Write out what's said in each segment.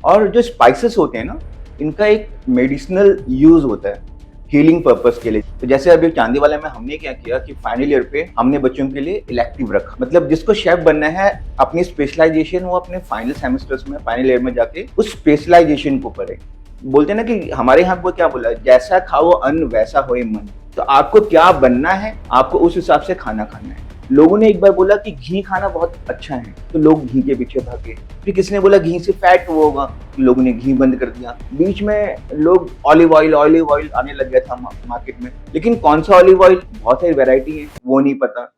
और जो स्पाइसेस होते हैं ना, इनका एक मेडिसिनल यूज होता है हीलिंग पर्पस के लिए। तो जैसे अभी चांदी वाला में हमने क्या किया कि फाइनल ईयर पे हमने बच्चों के लिए इलेक्टिव रखा, मतलब जिसको शेफ बनना है अपनी स्पेशलाइजेशन वो अपने फाइनल सेमेस्टर्स में फाइनल ईयर में जाके उस स्पेशलाइजेशन को करे। बोलते हैं ना कि हमारे यहाँ वो क्या बोला, जैसा खाओ अन्न वैसा होए मन। तो आपको क्या बनना है, आपको उस हिसाब से खाना खाना है। लोगों ने एक बार बोला कि घी खाना बहुत अच्छा है, तो लोग घी के पीछे भागे। फिर किसी ने बोला घी से फैट वो होगा, तो लोगों ने घी बंद कर दिया। बीच में लोग ऑलिव ऑयल आने लग गया था मार्केट में, लेकिन कौन सा ऑलिव ऑयल, बहुत सारी वैरायटी है, वो नहीं पता।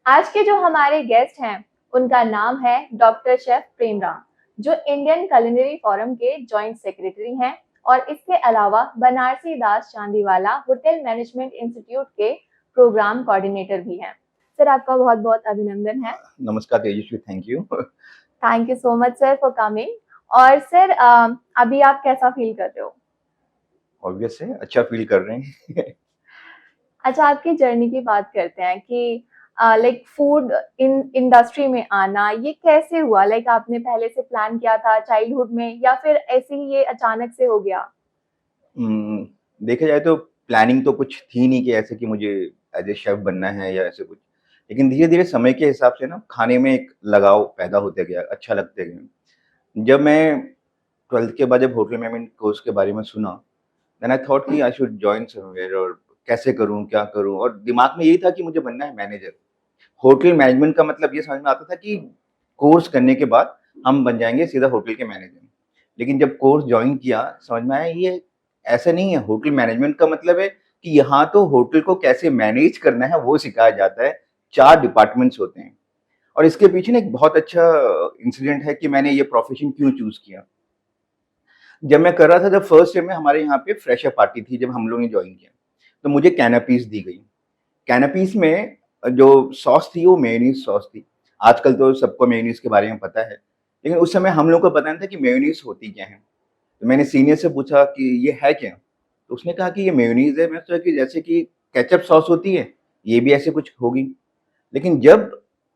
आज के जो हमारे गेस्ट हैं उनका नाम है डॉक्टर शेफ प्रेमराम, जो इंडियन कुलिनरी फोरम के जॉइंट सेक्रेटरी हैं और इसके अलावा Banarsi Das Chandiwala hotel management institute के प्रोग्राम कोऑर्डिनेटर भी हैं। सर, आपका बहुत बहुत अभिनंदन है। नमस्कार Tejaswi, thank you. Thank you so much sir for coming. और सर, अभी आप कैसा फील कर रहे हो? ऑब्वियस है, अच्छा फील कर रहे हैं। अच्छा, आपकी जर्नी की बात करते हैं कि लाइक फूड इंडस्ट्री में आना ये कैसे हुआ? लाइक आपने पहले से प्लान किया था चाइल्डहुड में या फिर ऐसे ही ये अचानक से हो गया? देखा जाए तो प्लानिंग तो कुछ थी नहीं कि ऐसे कि मुझे एज ए शेफ बनना है या ऐसे कुछ। लेकिन धीरे धीरे समय के हिसाब से ना खाने में एक लगाव पैदा होते गया, अच्छा लगते गया। जब मैं 12th के बाद जब होटल मैनेजमेंट कोर्स के बारे में सुना, देन आई थॉट कि आई शुड जॉइन समवेयर, और कैसे करूँ, क्या करूँ? और दिमाग में यही था कि मुझे बनना है मैनेजर। होटल मैनेजमेंट का मतलब ये समझ में आता था कि कोर्स करने के बाद हम बन जाएँगे सीधा होटल के मैनेजर। लेकिन जब कोर्स जॉइन किया, समझ में आया ये ऐसा नहीं है। होटल मैनेजमेंट का मतलब है कि यहाँ तो होटल को कैसे मैनेज करना है वो सिखाया जाता है। 4 डिपार्टमेंट्स होते हैं। और इसके पीछे ना एक बहुत अच्छा इंसिडेंट है कि मैंने ये प्रोफ़ेशन क्यों चूज़ किया। जब मैं कर रहा था, जब फर्स्ट ईयर में हमारे यहाँ पे फ्रेशर पार्टी थी, जब हम लोगों ने जॉइन किया, तो मुझे कैनापीस दी गई। कैनापीस में जो सॉस थी वो मेयोनीज़ सॉस थी। आजकल तो सबको मेयोनीज़ के बारे में पता है, लेकिन उस समय हम लोग को पता नहीं था कि मेयोनीज़ होती क्या है। तो मैंने सीनियर से पूछा कि ये है क्या? तो उसने कहा कि ये मेयोनीज़ है। मैं सोचा कि जैसे कि केचअप सॉस होती है, ये भी ऐसे कुछ होगी। लेकिन जब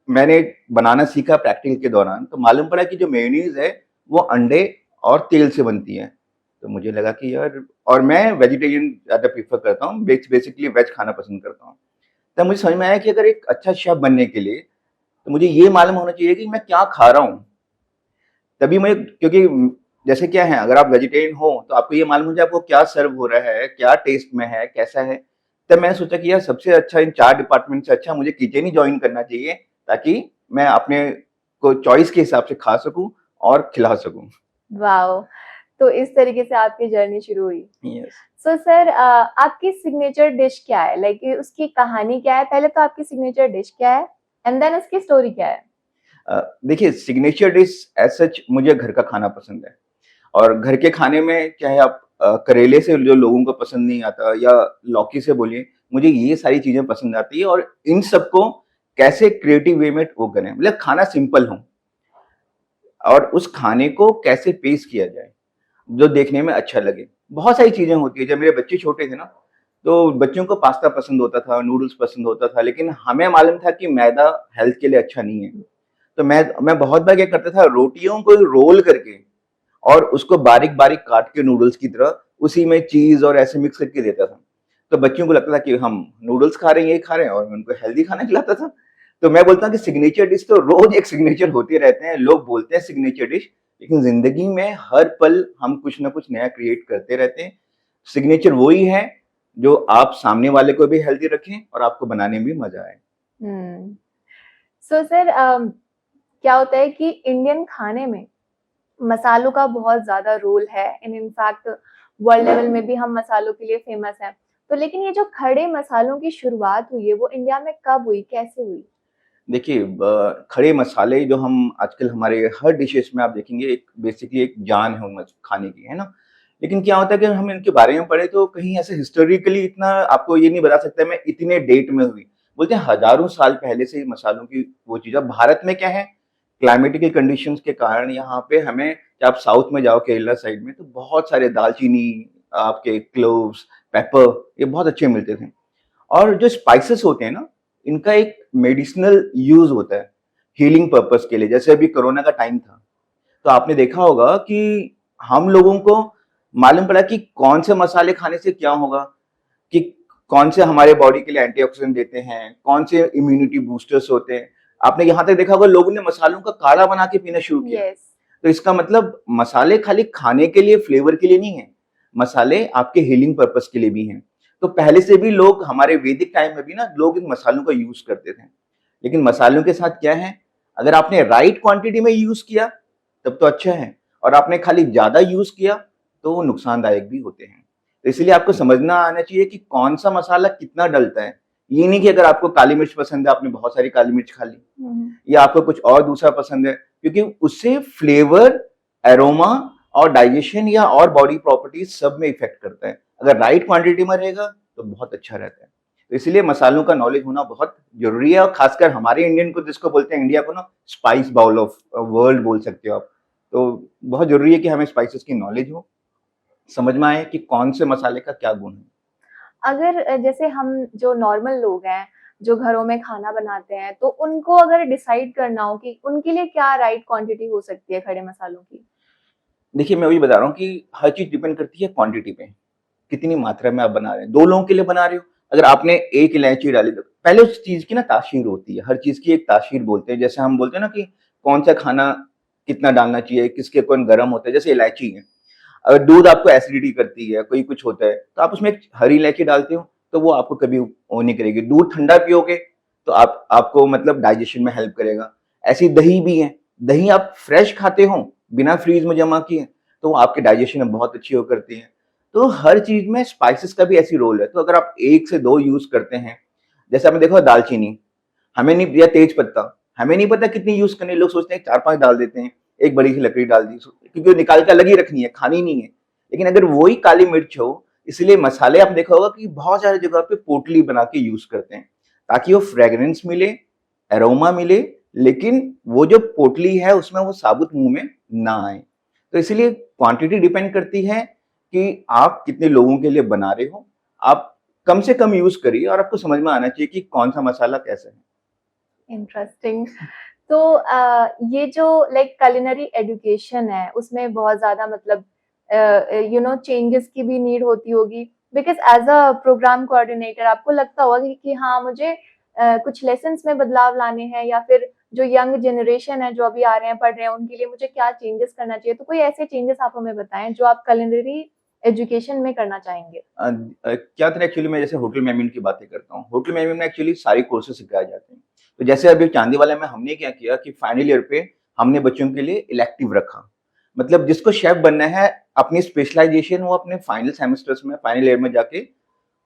मैंने बनाना सीखा प्रैक्टिकल के दौरान, तो मालूम पड़ा कि जो मेयोनीज़ है, वो अंडे और तेल से बनती है। तो मुझे लगा कि यार, और मैं वेजिटेरियन ज़्यादा प्रेफ़र करता हूँ, बेसिकली वेज खाना पसंद करता हूँ। तब मुझे समझ में आया कि अगर एक अच्छा शेफ़ बनने के लिए, तो मुझे ये मालूम होना चाहिए कि मैं क्या खा रहा हूँ। तभी मैं, क्योंकि जैसे क्या है, अगर आप वेजिटेरियन हो, तो आपको ये मालूम हो जाए आपको क्या सर्व हो रहा है, क्या टेस्ट में है, कैसा है। तब मैंने सोचा कि यार सबसे अच्छा इन 4 डिपार्टमेंट से अच्छा मुझे किचन ही जॉइन करना चाहिए, ताकि मैं अपने को चॉइस के हिसाब से खा सकूँ और खिला सकूँ। वाओ! तो इस तरीके से आपकी जर्नी शुरू हुई। यस। सो सर, आपकी सिग्नेचर डिश क्या है? लाइक उसकी कहानी क्या है? पहले तो आपकी सिग्नेचर डिश क्या है? एंड देन उसकी स्टोरी क्या है? देखिए, सिग्नेचर डिश एज़ सच मुझे घर का खाना पसंद है। और घर के खाने में चाहे आप करेले से जो लोगों को पसंद नहीं आता, या लौकी से बोलिए, मुझे ये सारी चीज़ें पसंद आती है। और इन सबको कैसे क्रिएटिव वे में वो करें, मतलब खाना सिंपल हो, और उस खाने को कैसे पेश किया जाए, जो देखने में अच्छा लगे। बहुत सारी चीज़ें होती हैं। जब मेरे बच्चे छोटे थे ना, तो बच्चों को पास्ता पसंद होता था, नूडल्स पसंद होता था, लेकिन हमें मालूम था कि मैदा हेल्थ के लिए अच्छा नहीं है। तो मैं बहुत बार क्या करता था, रोटियों को रोल करके और उसको बारीक-बारीक काट के नूडल्स की तरह उसी में चीज़ और ऐसे मिक्स करके देता था। तो बच्चों को लगता था कि हम नूडल्स खा रहे हैं, यही खा रहे हैं, और मैं उनको हेल्दी खाना खिलाता था। तो मैं बोलता हूँ कि सिग्नेचर डिश तो रोज़ एक सिग्नेचर होते रहते हैं। लोग बोलते हैं सिग्नेचर डिश, लेकिन ज़िंदगी में हर पल हम कुछ ना कुछ नया क्रिएट करते रहते हैं। सिग्नेचर वही है जो आप सामने वाले को भी हेल्दी रखें और आपको बनाने में भी मज़ा आए। हुँ। सो सर, क्या होता है कि इंडियन खाने में मसालों का बहुत ज़्यादा रोल है and in fact world level में भी हम मसालों के लिए फेमस हैं। तो लेकिन ये जो खड़े मसालों की शुरुआत हुई है वो इंडिया में कब हुई, कैसे हुई? देखिए, खड़े मसाले जो हम आजकल हमारे हर डिशेस में आप देखेंगे, एक बेसिकली एक जान है उनमें खाने की, है ना? लेकिन क्या होता है कि हम इनके बारे में पढ़े तो कहीं ऐसे हिस्टोरिकली इतना आपको ये नहीं बता सकता मैं इतने डेट में हुई। बोलते हैं हज़ारों साल पहले से ही मसालों की वो चीज़। अब भारत में क्या है, क्लाइमेटिकल कंडीशंस के कारण यहाँ पे हमें, जब आप साउथ में जाओ केरला साइड में, तो बहुत सारे दालचीनी, आपके क्लोव्स, पेपर, ये बहुत अच्छे मिलते थे। और जो स्पाइसेस होते हैं ना, इनका एक मेडिसिनल यूज होता है हीलिंग पर्पस के लिए। जैसे अभी कोरोना का टाइम था, तो आपने देखा होगा कि हम लोगों को मालूम पड़ा कि कौन से मसाले खाने से क्या होगा, कि कौन से हमारे बॉडी के लिए एंटीऑक्सीडेंट देते हैं, कौन से इम्यूनिटी बूस्टर्स होते हैं। आपने यहाँ तक देखा होगा लोगों ने मसालों का काढ़ा बना के पीना शुरू किया। यस। तो इसका मतलब मसाले खाली खाने के लिए, फ्लेवर के लिए नहीं है, मसाले आपके हीलिंग पर्पस के लिए भी हैं। तो पहले से भी लोग, हमारे वैदिक टाइम में भी ना लोग इन मसालों का यूज करते थे। लेकिन मसालों के साथ क्या है, अगर आपने राइट क्वांटिटी में यूज किया तब तो अच्छा है, और आपने खाली ज्यादा यूज किया तो वो नुकसानदायक भी होते हैं। तो इसलिए आपको समझना आना चाहिए कि कौन सा मसाला कितना डलता है। ये नहीं कि अगर आपको काली मिर्च पसंद है, आपने बहुत सारी काली मिर्च खा ली, या आपको कुछ और दूसरा पसंद है, क्योंकि उससे फ्लेवर, एरोमा और डाइजेशन या और बॉडी प्रॉपर्टीज सब में इफेक्ट करता है। अगर राइट क्वांटिटी में रहेगा तो बहुत अच्छा रहता है। तो इसलिए मसालों का नॉलेज होना बहुत जरूरी है, और खासकर हमारे इंडियन को, जिसको बोलते हैं इंडिया को ना स्पाइस बाउल ऑफ वर्ल्ड बोल सकते हो आप। तो बहुत जरूरी है कि हमें स्पाइसेस की नॉलेज हो, समझ में आए कि कौन से मसाले का क्या गुण है। अगर जैसे हम जो नॉर्मल लोग हैं, जो घरों में खाना बनाते हैं, तो उनको अगर डिसाइड करना हो कि उनके लिए क्या राइट क्वांटिटी हो सकती है खड़े मसालों की? देखिए, मैं वही बता रहा हूँ कि हर चीज डिपेंड करती है क्वांटिटी पे, कितनी मात्रा में आप बना रहे हैं। 2 लोगों के लिए बना रहे हो, अगर आपने 1 इलायची डाली, तो पहले उस चीज़ की ना तासीर होती है, हर चीज़ की एक तासीर बोलते हैं। जैसे हम बोलते हैं ना कि कौन-सा खाना कितना डालना चाहिए, किसके कौन गरम होता है, जैसे इलायची है। अगर दूध आपको एसिडिटी करती है, कोई कुछ होता है, तो आप उसमें एक हरी इलायची डालते हो, तो वो आपको कभी वो नहीं करेगी। दूध ठंडा पियोगे, तो आपको मतलब डाइजेशन में हेल्प करेगा। ऐसे ही दही भी है, दही आप फ्रेश खाते हो, बिना फ्रीज़ में जमा किए, तो वो आपके डाइजेशन में बहुत अच्छी वो करती है। तो हर चीज में स्पाइसेस का भी ऐसी रोल है। तो अगर आप 1 से 2 यूज करते हैं, जैसे आपने देखा दालचीनी, हमें नहीं, या तेज पत्ता, हमें नहीं पता कितनी यूज करनी है। लोग सोचते हैं 4-5 डाल देते हैं, एक बड़ी सी लकड़ी डाल दी, क्योंकि वो निकाल के अलग ही रखनी है, खानी नहीं है। लेकिन अगर वही काली मिर्च हो, इसलिए मसाले आप देखा होगा कि बहुत सारी जगह पे पोटली बना के यूज करते हैं, ताकि वो फ्रेग्रेंस मिले, एरोमा मिले, लेकिन वो जो पोटली है उसमें वो साबुत मुंह में ना आए। तो इसलिए क्वांटिटी डिपेंड करती है कि आप कितने लोगों के लिए बना रहे हो। आप कम से कम यूज करिए, और आपको समझ में आना चाहिए कि कौन सा मसाला कैसा है। इंटरेस्टिंग। तो ये जो लाइक कुलिनरी एजुकेशन है, उसमें बहुत ज़्यादा मतलब चेंजेस की भी नीड होती होगी, because as a programme coordinator आपको लगता होगा कि हाँ, मुझे कुछ लेसन्स में बदलाव लाने हैं, या फिर जो यंग जनरेशन है, जो अभी आ रहे हैं, पढ़ रहे हैं, उनके लिए मुझे क्या चेंजेस करना चाहिए? तो कोई ऐसे चेंजेस आप हमें बताएँ, जो आप कुलिनरी एजुकेशन में करना चाहेंगे? क्या था एक्चुअली, मैं जैसे होटल मैनेजमेंट की बातें करता हूँ। होटल मैनेजमेंट में एक्चुअली सारे कोर्सेज सिखाए जाते हैं। तो जैसे अभी चांदीवाला में हमने क्या किया कि फाइनल ईयर पे हमने बच्चों के लिए इलेक्टिव रखा। मतलब जिसको शेफ बनना है, अपनी स्पेशलाइजेशन वो अपने फाइनल सेमेस्टर्स में, फाइनल ईयर में जाके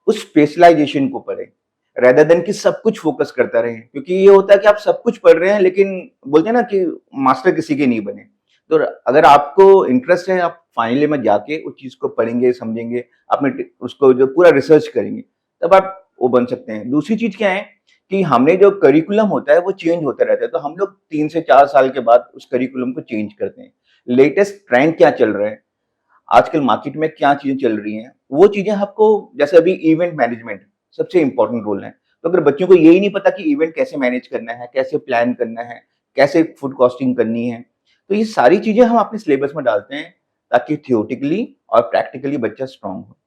उस स्पेशलाइजेशन को पढ़े, रेदर देन कि सब कुछ फोकस करता रहे। क्योंकि ये होता है कि आप सब कुछ पढ़ रहे हैं, लेकिन बोलते हैं ना कि मास्टर किसी के नहीं बने। तो अगर आपको इंटरेस्ट है, आप फाइनल में जाके उस चीज को पढ़ेंगे, समझेंगे, अपने उसको जो पूरा रिसर्च करेंगे, तब आप वो बन सकते हैं। दूसरी चीज क्या है कि हमने जो करिकुलम होता है वो चेंज होता रहता है, तो हम लोग 3 से 4 साल के बाद उस करिकुलम को चेंज करते हैं। लेटेस्ट ट्रेंड क्या चल रहा है, आजकल मार्केट में क्या चीजें चल रही हैं, वो चीजें आपको, जैसे अभी इवेंट मैनेजमेंट सबसे इंपॉर्टेंट रोल है। तो अगर बच्चों को यही नहीं पता कि इवेंट कैसे मैनेज करना है, कैसे प्लान करना है, कैसे फूड कॉस्टिंग करनी है, तो ये सारी चीजें हम अपने सिलेबस में डालते हैं, ताकि थियोटिकली और प्रैक्टिकली बच्चा स्ट्रांग हो।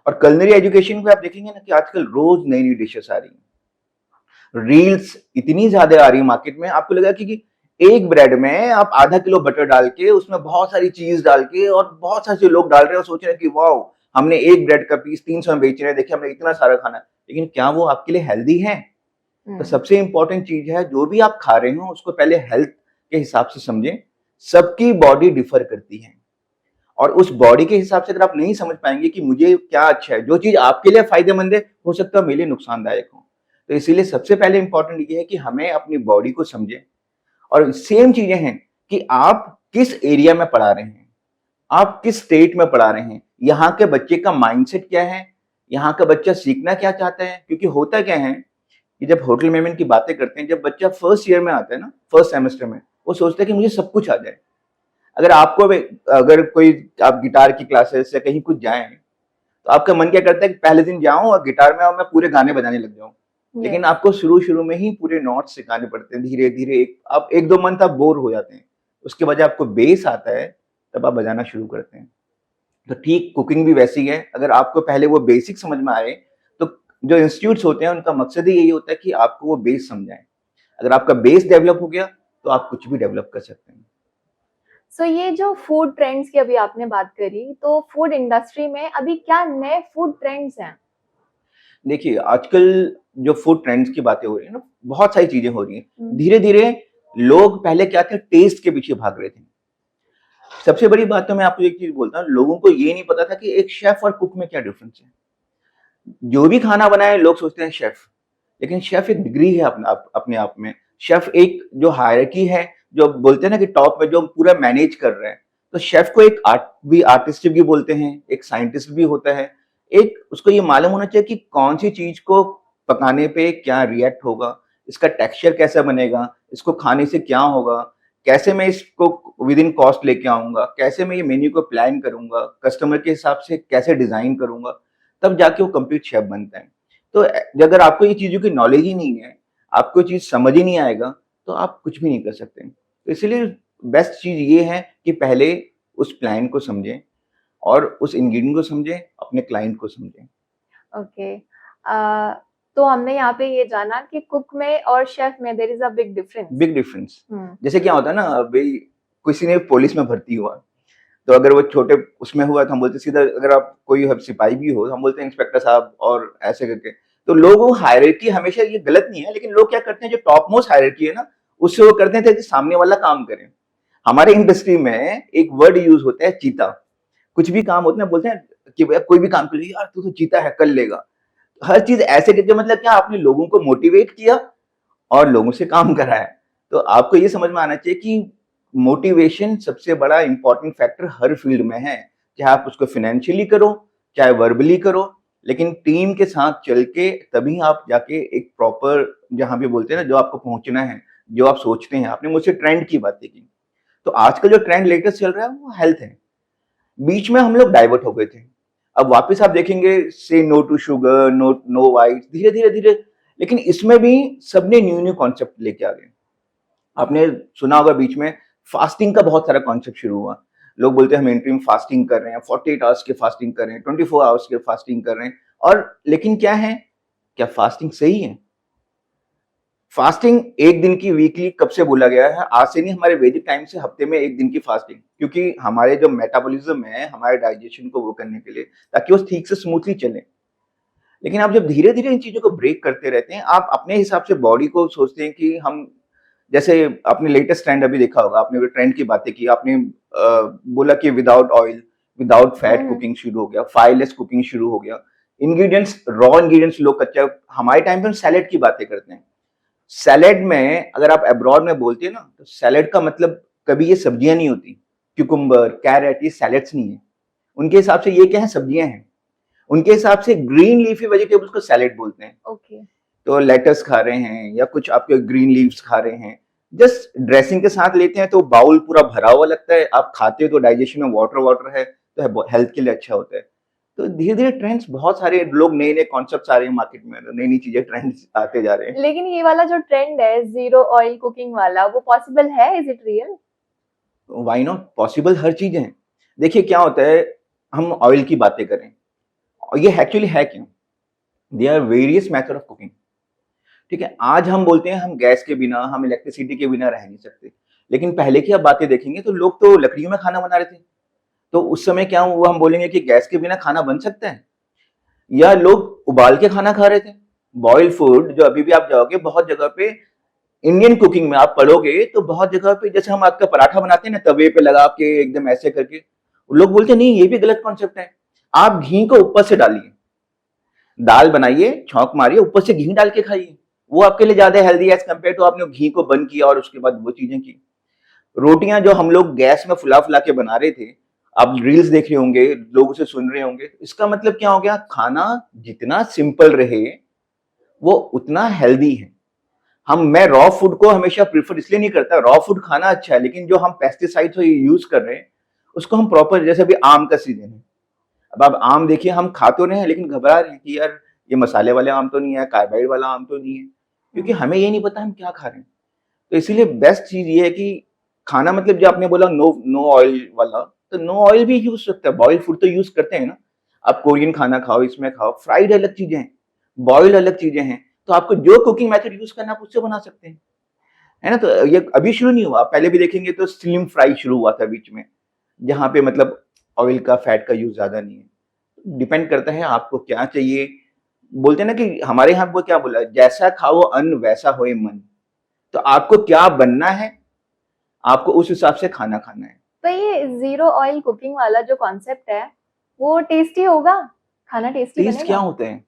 और culinary एजुकेशन में आप देखेंगे ना कि आजकल रोज नई नई डिशेस आ रही हैं, रील्स इतनी ज्यादा आ रही है मार्केट में, आपको लगा कि एक ब्रेड में आप आधा किलो बटर डाल के, उसमें बहुत सारी चीज डाल के, और बहुत सारे लोग डाल रहे हैं और सोच रहे हैं कि वाओ, हमने एक ब्रेड का पीस 300 में बेच रहे हैं, देखिए हमने इतना सारा खाना। लेकिन क्या वो आपके लिए हेल्दी है? तो सबसे इंपॉर्टेंट चीज है, जो भी आप खा रहे हो उसको पहले हेल्थ के हिसाब से समझें। सबकी बॉडी डिफर करती है, और उस बॉडी के हिसाब से अगर आप नहीं समझ पाएंगे कि मुझे क्या अच्छा है, जो चीज आपके लिए फायदेमंद है हो सकता है मेरे लिए नुकसानदायक हो। तो इसीलिए सबसे पहले इंपॉर्टेंट ये है कि हमें अपनी बॉडी को समझें। और सेम चीजें हैं कि आप किस एरिया में पढ़ा रहे हैं, आप किस स्टेट में पढ़ा रहे हैं, यहाँ के बच्चे का माइंडसेट क्या है, यहाँ का बच्चा सीखना क्या चाहता है। क्योंकि होता क्या है कि जब होटल मैनेजमेंट की बातें करते हैं, जब बच्चा फर्स्ट ईयर में आता है ना, फर्स्ट सेमेस्टर में, वो सोचता है कि मुझे सब कुछ आ जाए। अगर आपको अगर कोई, आप गिटार की क्लासेस या कहीं कुछ जाएं, तो आपका मन क्या करता है कि पहले दिन जाऊं और गिटार में और मैं पूरे गाने बजाने लग जाऊं। लेकिन यस। आपको शुरू शुरू में ही पूरे नोट्स सिखाने पड़ते हैं, धीरे धीरे। आप 1-2 मंथ आप बोर हो जाते हैं। उसके बाद जब आपको बेस आता है तब आप बजाना शुरू करते हैं। तो ठीक कुकिंग भी वैसी है, अगर आपको पहले वो बेसिक समझ में आए तो जो इंस्टीट्यूट्स होते हैं उनका मकसद ही यही होता है कि आपको वो बेस समझाएं। अगर आपका बेस डेवलप हो गया तो आप कुछ भी डेवलप कर सकते हैं। सो ये जो फूड ट्रेंड्स की अभी आपने बात करी, तो फूड इंडस्ट्री में अभी क्या नए फूड ट्रेंड्स हैं? देखिए, आजकल जो फूड ट्रेंड्स की बातें हो रही है ना, बहुत सारी चीजें हो रही हैं। हुँ। धीरे-धीरे लोग पहले क्या थे, टेस्ट के पीछे भाग रहे थे। सबसे बड़ी बात तो मैं आपको एक चीज़ बोलता हूँ, लोगों को ये नहीं पता था कि एक शेफ़ और कुक में क्या डिफरेंस है। जो भी खाना बनाए लोग सोचते हैं शेफ़, लेकिन शेफ़ एक डिग्री है अपने आप में। शेफ़ एक जो हायरार्की है, जो बोलते हैं ना कि टॉप में जो पूरा मैनेज कर रहे हैं, तो शेफ़ को एक आर्टिस्ट भी बोलते हैं, एक साइंटिस्ट भी होता है। एक उसको ये मालूम होना चाहिए कि कौन-सी चीज़ को पकाने पे क्या रिएक्ट होगा, इसका टेक्सचर कैसा बनेगा, इसको खाने से क्या होगा, कैसे मैं इसको विदिन कॉस्ट लेके आऊँगा, कैसे मैं ये मेन्यू को प्लान करूँगा, कस्टमर के हिसाब से कैसे डिज़ाइन करूँगा, तब जाके वो कंप्लीट शेफ़ बनता है। तो अगर आपको ये चीज़ों की नॉलेज ही नहीं है, आपको ये चीज़ समझ ही नहीं आएगा, तो आप कुछ भी नहीं कर सकते। तो इसीलिए बेस्ट चीज़ ये है कि पहले उस प्लान को समझें और उस इंग्रीडिएंट को समझें, अपने क्लाइंट को समझें। ओके। तो हमने यहाँ पे ये जाना कि कुक में और शेफ में there is a big difference. Big difference. हुँ। जैसे क्या होता है ना, अभी किसी ने पुलिस में भर्ती हुआ, तो अगर वो छोटे उसमें हुआ तो हम बोलते सीधा, अगर आप कोई सिपाही भी हो, हम बोलते हैं इंस्पेक्टर साहब और ऐसे करके। तो लोग हायरार्की हमेशा ये गलत नहीं है, लेकिन लोग क्या करते हैं, जो टॉप मोस्ट हायरार्की है ना, उससे वो करते हैं ताकि सामने वाला काम करे। हमारे इंडस्ट्री में एक वर्ड यूज होता है, चीता। कुछ भी काम होता है बोलते हैं कि भैया कोई भी काम कर यार, तू तो चीता है, कर लेगा। हर चीज ऐसे करके, मतलब क्या, आपने लोगों को मोटिवेट किया और लोगों से काम कराया। तो आपको ये समझ में आना चाहिए कि मोटिवेशन सबसे बड़ा इंपॉर्टेंट फैक्टर हर फील्ड में है। चाहे आप उसको फाइनेंशियली करो, चाहे वर्बली करो, लेकिन टीम के साथ चल के तभी आप जाके एक प्रॉपर, जहां भी बोलते हैं ना, जो आपको पहुंचना है, जो आप सोचते हैं। आपने मुझसे ट्रेंड की बातें की, तो आजकल जो ट्रेंड लेटेस्ट चल रहा है वो हेल्थ है। बीच में हम लोग डाइवर्ट हो गए थे, अब वापस आप देखेंगे, say no to sugar, no no white, धीरे धीरे धीरे। लेकिन इसमें भी सबने न्यू न्यू कॉन्सेप्ट लेके आ गए। आपने सुना होगा बीच में फास्टिंग का बहुत सारा कॉन्सेप्ट शुरू हुआ। लोग बोलते हैं हम इंटरमिट फास्टिंग कर रहे हैं, 48 आवर्स के फास्टिंग कर रहे हैं, 24 आवर्स के फास्टिंग कर रहे हैं। और लेकिन क्या है, क्या फास्टिंग सही है? फास्टिंग एक दिन की वीकली कब से बोला गया है? आज से नहीं, हमारे वैदिक टाइम से हफ्ते में एक दिन की फास्टिंग, क्योंकि हमारे जो मेटाबॉलिज्म है, हमारे डाइजेशन को वो करने के लिए, ताकि वो ठीक से स्मूथली चले। लेकिन आप जब धीरे धीरे इन चीजों को ब्रेक करते रहते हैं, आप अपने हिसाब से बॉडी को सोचते हैं कि हम, जैसे आपने लेटेस्ट ट्रेंड अभी देखा होगा, आपने ट्रेंड की बातें की, आपने बोला कि विदाउट ऑयल, विदाउट फैट हुँ। कुकिंग शुरू हो गया, फायरलेस कुकिंग शुरू हो गया। इंग्रेडिएंट्स, रॉ इंग्रेडिएंट्स लोग कच्चा, हमारे टाइम पे हम सैलेड की बातें करते हैं। सैलेड में अगर आप अब्रॉड में बोलते हैं ना, तो सैलेड का मतलब कभी ये सब्जियां नहीं होती। क्यूकम्बर, कैरेट, ये सैलेड्स नहीं है। उनके हिसाब से ये क्या है, सब्जियां हैं। उनके हिसाब से ग्रीन लीफी वेजिटेबल्स को सैलेड बोलते हैं। ओके। तो लेटस खा रहे हैं या कुछ आपके ग्रीन लीव्स खा रहे हैं, जस्ट ड्रेसिंग के साथ लेते हैं तो बाउल पूरा भरा हुआ लगता है, आप खाते हो तो डाइजेशन में वाटर वाटर है, तो हेल्थ के लिए अच्छा होता है। तो धीरे धीरे ट्रेंड्स, बहुत सारे लोग, नए नए कॉन्सेप्ट आ रहे हैं मार्केट में, नई नई चीजें ट्रेंड्स आते जा रहे हैं। लेकिन ये वाला जो ट्रेंड है ज़ीरो ऑयल कुकिंग वाला, वो पॉसिबल है? Is it real? Why not, possible हर चीज है। देखिए क्या होता है, हम ऑयल की बातें करें, और ये एक्चुअली है क्यों, they are various method of cooking. ठीक है, आज हम बोलते हैं हम गैस के बिना, हम इलेक्ट्रिसिटी के बिना रह नहीं सकते। लेकिन पहले की आप बातें देखेंगे तो लोग तो लकड़ियों में खाना बना रहे थे। तो उस समय क्या हुआ, हम बोलेंगे कि गैस के बिना खाना बन सकता है? या लोग उबाल के खाना खा रहे थे। बॉइल्ड फूड, जो अभी भी आप जाओगे बहुत जगह पे, इंडियन कुकिंग में आप पढ़ोगे तो बहुत जगह पे, जैसे हम आपका पराठा बनाते हैं ना, तवे पे लगा के एकदम ऐसे करके, लोग बोलते हैं नहीं, ये भी गलत कॉन्सेप्ट है। आप घी को ऊपर से डालिए, दाल बनाइए, छौंक मारिए, ऊपर से घी डाल के खाइए। वो आपके लिए ज्यादा हेल्दी है एज कम्पेयर टू आपने घी को बंद किया और उसके बाद वो चीजें की। रोटियां जो हम लोग गैस में फुला फुला के बना रहे थे, आप रील्स देख रहे होंगे, लोग उसे सुन रहे होंगे, इसका मतलब क्या हो गया, खाना जितना सिंपल रहे वो उतना हेल्दी है। मैं रॉ फूड को हमेशा प्रीफर इसलिए नहीं करता, रॉ फूड खाना अच्छा है, लेकिन जो हम पेस्टिसाइड्स यूज कर रहे हैं उसको हम प्रॉपर, जैसे अभी आम का सीजन है, अब आप आम देखिए, हम खा तो रहे हैं लेकिन घबरा रहे हैं कि यार ये मसाले वाले आम तो नहीं है, कार्बाइड वाला आम तो नहीं है, क्योंकि हुँ। हमें ये नहीं पता हम क्या खा रहे हैं। तो इसीलिए बेस्ट चीज ये है कि खाना मतलब जो आपने बोला नो नो ऑयल वाला, तो नो ऑयल भी यूज सकता है, बॉइल्ड फूड तो यूज करते हैं ना। आप कोरियन खाना खाओ, इसमें खाओ, फ्राइड अलग चीजें हैं, बॉइल्ड अलग चीजें हैं, तो आपको जो कुकिंग मेथड यूज करना आप उससे बना सकते हैं, है ना। तो ये अभी शुरू नहीं हुआ, आप पहले भी देखेंगे तो स्लिम फ्राई शुरू हुआ था बीच में, जहाँ पे मतलब ऑयल का फैट का यूज ज्यादा नहीं है। डिपेंड करता है आपको क्या चाहिए। बोलते हैं ना कि हमारे यहाँ वो क्या बोला, जैसा खाओ अन्न वैसा होए मन। तो आपको क्या बनना है, आपको उस हिसाब से खाना खाना है। तो ये जीरो ऑयल कुकिंग वाला जो कॉन्सेप्ट है वो टेस्टी होगा, खाना टेस्टी टेस्ट क्या बनेगा? होता है,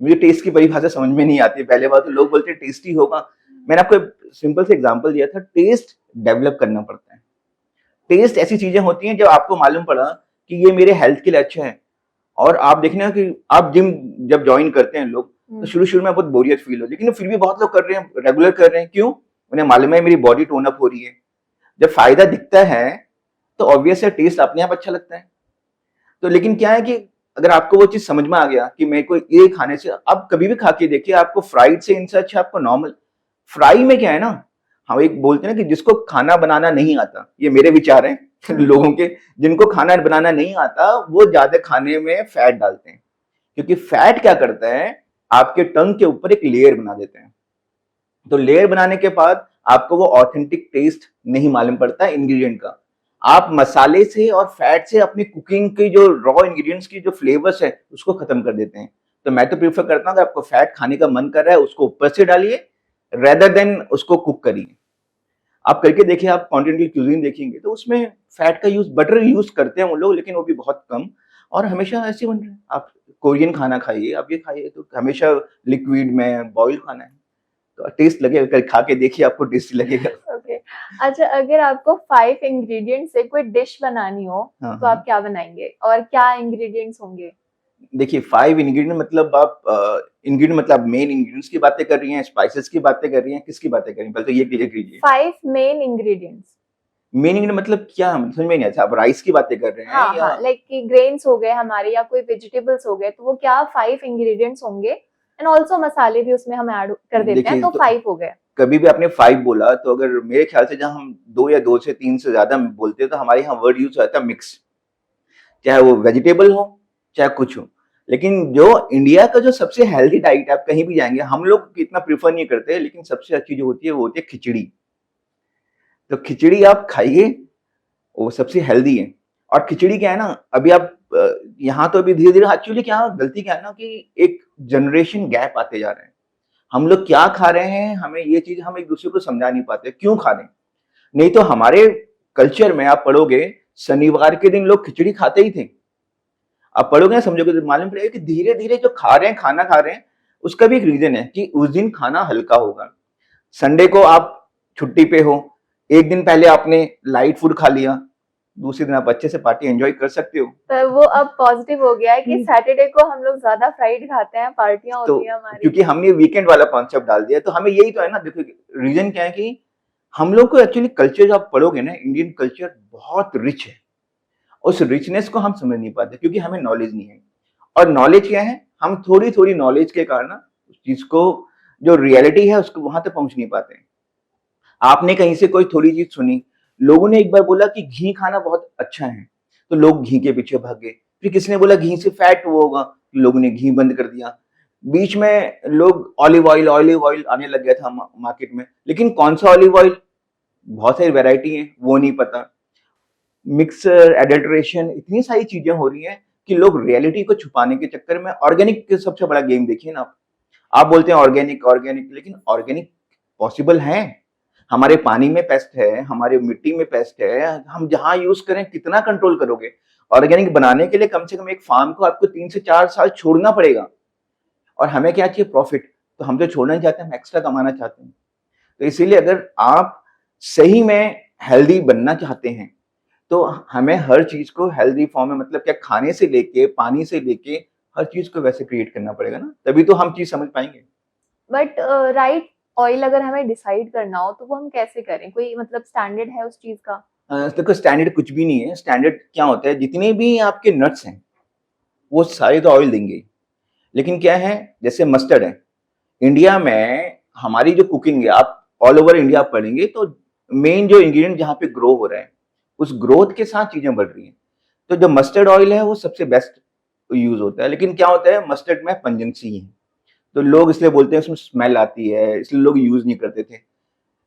मुझे टेस्ट की परिभाषा समझ में नहीं आती। पहले बात तो लोग बोलते हैं टेस्टी होगा, मैंने आपको सिंपल से एग्जांपल दिया था, टेस्ट डेवलप करना पड़ता है। टेस्ट ऐसी चीजें होती हैं जब आपको मालूम पड़ा कि ये मेरे हेल्थ के लिए अच्छा है। और आप देखना कि आप जिम जब ज्वाइन करते हैं लोग, तो शुरू शुरू में बहुत बोरियत फील हो, लेकिन फिर भी बहुत लोग कर रहे हैं, रेगुलर कर रहे हैं। क्यों? उन्हें मालूम है मेरी बॉडी टोन अप हो रही है। जब फायदा दिखता है तो ऑब्वियस है टेस्ट अपने आप अच्छा लगता है। तो लेकिन क्या है कि अगर आपको वो चीज समझ में आ गया कि मेरे को ये खाने से, अब कभी भी खा के देखिए, आपको फ्राइड से इनसे अच्छा आपको नॉर्मल। फ्राई में क्या है ना, हम एक बोलते हैं ना कि जिसको खाना बनाना नहीं आता, ये मेरे विचार हैं लोगों के, जिनको खाना बनाना नहीं आता वो ज्यादा खाने में फैट डालते हैं। क्योंकि फैट क्या करता है, आपके टंग के ऊपर एक लेयर बना देते हैं। तो लेयर बनाने के बाद आपको वो ऑथेंटिक टेस्ट नहीं मालूम पड़ता इंग्रेडिएंट का। आप मसाले से और फैट से अपनी कुकिंग की जो रॉ इंग्रेडिएंट्स की जो फ्लेवर्स है उसको खत्म कर देते हैं। तो मैं तो प्रीफर करता हूँ, अगर आपको फैट खाने का मन कर रहा है उसको ऊपर से डालिए, रेदर देन उसको कुक करिए। आप करके देखिए, आप कॉन्टिनेंटल क्यूजीन देखेंगे तो उसमें फैट का यूज, बटर यूज करते हैं वो लोग, लेकिन वो भी बहुत कम, और हमेशा ऐसे बन रहे हैं। आप कोरियन खाना खाइए, आप ये खाइए, तो हमेशा लिक्विड में बॉइल खाना है, तो टेस्ट लगेगा, कल खा के देखिए आपको टेस्टी लगेगा। ओके। अच्छा, अगर आपको 5 इंग्रेडिएंट से कोई डिश बनानी हो हाँ तो आप हाँ, क्या बनाएंगे और क्या इंग्रेडिएंट्स होंगे? देखिए 5 इंग्रेडिएंट मतलब आप इंग्रेडिएंट मतलब मेन इंग्रेडिएंट्स की बातें कर रही हैं, स्पाइसेस की बातें कर रही हैं, किसकी बातें कर रही हैं, पहले तो ये क्लियर कीजिए। 5 मेन इंग्रेडिएंट्स। मेन इंग्रेडिएंट मतलब क्या, समझ में नहीं आया, आप राइस की बातें कर रहे हैं हाँ या? हाँ, लाइक कि ग्रेन्स हो गए हमारे या कोई वेजिटेबल्स हो गए, तो वो क्या 5 इंग्रेडिएंट्स होंगे? एंड ऑल्सो मसाले भी उसमें हम ऐड कर देते हैं, देखिए तो तो 5 हो गए। कभी भी आपने 5 बोला तो अगर मेरे ख्याल से जहाँ हम 2 या 2 से 3 से ज्यादा बोलते हैं तो हमारे यहाँ वर्ड यूज होता है मिक्स, चाहे वो वेजिटेबल हो चाहे कुछ हो। लेकिन जो इंडिया का जो सबसे हेल्दी डाइट है, आप कहीं भी जाएंगे, हम लोग इतना प्रीफर नहीं करते, लेकिन सबसे अच्छी जो होती है वो होती है खिचड़ी। तो खिचड़ी आप खाइए, वो सबसे हेल्दी है। और खिचड़ी क्या है ना, अभी आप यहाँ तो अभी धीरे धीरे, एक्चुअली क्या गलती क्या है ना कि एक जनरेशन गैप आते जा रहे हैं। हम लोग क्या खा रहे हैं, हमें ये चीज हम एक दूसरे को समझा नहीं पाते क्यों खा रहे हैं। नहीं तो हमारे कल्चर में आप पढ़ोगे, शनिवार के दिन लोग खिचड़ी खाते ही थे। आप पढ़ोगे ना, समझोगे तो मालूम पड़ेगा कि धीरे धीरे जो खा रहे हैं, खाना खा रहे हैं, उसका भी एक रीजन है कि उस दिन खाना हल्का होगा। संडे को आप छुट्टी पे हो, एक दिन पहले आपने लाइट फूड खा लिया, दूसरे दिन आप अच्छे से पार्टी एंजॉय कर सकते हो। तो वो अब पॉजिटिव हो गया है कि सैटरडे को हम लोग ज्यादा फ्राइड खाते हैं, पार्टियां तो होती है हमारी। क्योंकि हमने वीकेंड वाला कॉन्सेप्ट डाल दिया, तो हमें यही तो है ना। देखो रीजन क्या है कि हम लोग को एक्चुअली कल्चर, जब आप पढ़ोगे ना, इंडियन कल्चर बहुत रिच है। उस रिचनेस को हम समझ नहीं पाते क्योंकि हमें नॉलेज नहीं है। और नॉलेज क्या है, हम थोड़ी थोड़ी नॉलेज के कारण ना उस चीज को, जो रियलिटी है उसको वहां तक पहुंच नहीं पाते। आपने कहीं से कोई थोड़ी चीज सुनी, लोगों ने एक बार बोला कि घी खाना बहुत अच्छा है, तो लोग घी के पीछे भाग गए। फिर किसी ने बोला घी से फैट वो होगा, लोगों ने घी बंद कर दिया। बीच में लोग ऑलिव ऑयल आने लग गया था मार्केट में, लेकिन कौन सा ऑलिव ऑयल, बहुत सारी वैरायटी है वो नहीं पता। मिक्सर, एडल्ट्रेशन, इतनी सारी चीजें हो रही हैं कि लोग रियलिटी को छुपाने के चक्कर में ऑर्गेनिक के सबसे बड़ा गेम देखिए ना आप बोलते हैं ऑर्गेनिक ऑर्गेनिक, लेकिन ऑर्गेनिक पॉसिबल है? हमारे पानी में पेस्ट है, हमारे मिट्टी में पेस्ट है, हम जहां यूज करें कितना कंट्रोल करोगे? ऑर्गेनिक बनाने के लिए कम से कम एक फार्म को आपको 3 से 4 साल छोड़ना पड़ेगा। और हमें क्या चाहिए? प्रॉफिट। तो हम तो छोड़ना नहीं चाहते, हम एक्स्ट्रा कमाना चाहते हैं। तो इसीलिए अगर आप सही में हेल्दी बनना चाहते हैं तो हमें हर चीज को हेल्दी फॉर्म में, मतलब क्या, खाने से लेके पानी से लेके हर चीज को वैसे क्रिएट करना पड़ेगा ना, तभी तो हम चीज समझ पाएंगे। बट राइट ऑयल अगर हमें डिसाइड करना हो तो वो हम कैसे करें? कोई मतलब स्टैंडर्ड है उस चीज का? देखो स्टैंडर्ड कुछ भी नहीं है। स्टैंडर्ड क्या होता है, जितने भी आपके नट्स हैं वो सारे तो ऑयल देंगे ही। लेकिन क्या है, जैसे मस्टर्ड है, इंडिया में हमारी जो कुकिंग है, आप ऑल ओवर इंडिया पढ़ेंगे तो मेन जो इंग्रेडिएंट जहाँ पे ग्रो हो रहा है, उस ग्रोथ के साथ चीजें बढ़ रही हैं। तो जो मस्टर्ड ऑयल है वो सबसे बेस्ट यूज होता है, लेकिन क्या होता है मस्टर्ड में पंजेंसी है, तो लोग इसलिए बोलते हैं उसमें स्मेल आती है, इसलिए लोग यूज नहीं करते थे।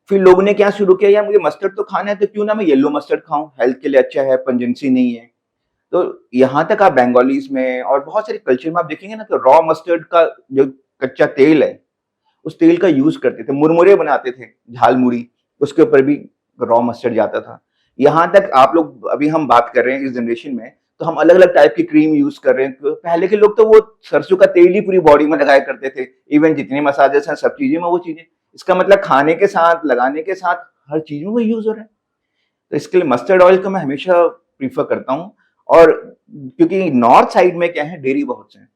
फिर लोगों ने क्या शुरू किया, यार मुझे मस्टर्ड तो खाना है तो क्यों ना मैं येलो मस्टर्ड खाऊं, हेल्थ के लिए अच्छा है, पंजेंसी नहीं है। तो यहाँ तक आप बंगालीज में और बहुत सारे कल्चर में आप देखेंगे ना, तो रॉ मस्टर्ड का जो कच्चा तेल है, उस तेल का यूज करते थे, मुरमुरे बनाते थे, झाल मुड़ी, उसके ऊपर भी रॉ मस्टर्ड जाता था। यहाँ तक आप लोग, अभी हम बात कर रहे हैं इस जनरेशन में, तो हम अलग अलग टाइप की क्रीम यूज कर रहे हैं। तो पहले के लोग तो वो सरसों का तेल ही पूरी बॉडी में लगाया करते थे, इवन जितने मसाजेस हैं सब चीजें में वो चीजें, इसका मतलब खाने के साथ, लगाने के साथ, हर चीज में वो यूज हो रहा है। तो इसके लिए मस्टर्ड ऑयल को मैं हमेशा प्रीफर करता हूँ। और क्योंकि नॉर्थ साइड में क्या है, डेयरी बहुत से हैं,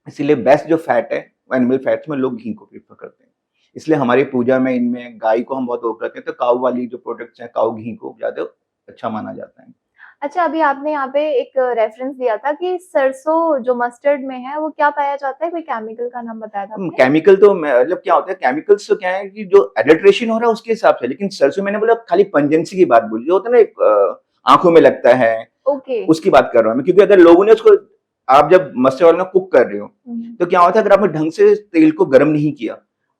इसीलिए बेस्ट जो फैट है एनिमल फैट्स में लोग घी को प्रीफर करते हैं। इसलिए हमारी पूजा में इनमें गाय को हम बहुत वो करते हैं, तो काऊ वाली जो प्रोडक्ट्स हैं, काऊ घी को ज्यादा अच्छा माना जाता है। अच्छा, अभी आपने यहाँ पे एक रेफरेंस दिया था कि सरसों जो मस्टर्ड में है वो क्या पाया जाता है, कोई केमिकल का नाम बताया था आपने? केमिकल तो मतलब क्या होता है, केमिकल्स तो क्या है कि जो एडल्ट्रेशन हो रहा है उसके हिसाब से, लेकिन सरसों मैंने बोला खाली पंजेंसी की बात बोली, जो होता है ना एक आंखों में लगता है, ओके। उसकी बात कर रहा हूँ मैं। क्योंकि अगर लोगों ने उसको, आप जब मस्टर्ड ऑयल में कुक कर रहे हो, तो क्या होता है अगर आपने ढंग से तेल को गर्म नहीं किया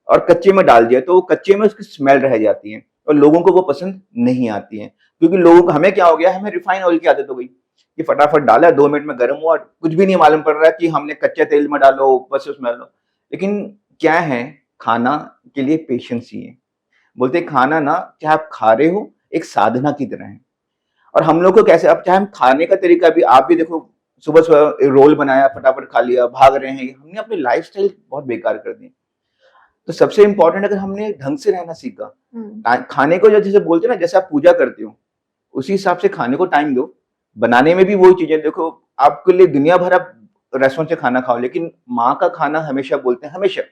और कच्चे में डाल दिया, तो वो कच्चे में उसकी स्मेल रह जाती है और लोगों को वो पसंद नहीं आती है। क्योंकि लोगों को, हमें क्या हो गया, हमें रिफाइन ऑयल की आदत हो गई कि फटाफट डाला, 2 मिनट में गर्म हुआ, कुछ भी नहीं मालूम पड़ रहा है कि हमने कच्चे तेल में डालो, ऊपर से स्मेल लो। लेकिन क्या है, खाना के लिए पेशेंस चाहिए। बोलते हैं खाना ना, चाहे आप खा रहे हो, एक साधना की तरह है। और हम लोग को कैसे, अब चाहे हम खाने का तरीका भी, आप भी देखो, सुबह सुबह रोल बनाया, फटाफट खा लिया, भाग रहे हैं, हमने अपनी लाइफस्टाइल बहुत बेकार कर दी। तो सबसे इंपॉर्टेंट, अगर हमने ढंग से रहना सीखा, खाने को जैसे बोलते हैं ना, जैसे आप पूजा करते हो उसी हिसाब से खाने को टाइम दो। बनाने में भी वही चीजें देखो, आपके लिए दुनिया भर आप रेस्टोरेंट से खाना खाओ, लेकिन माँ का खाना हमेशा, बोलते हैं हमेशा,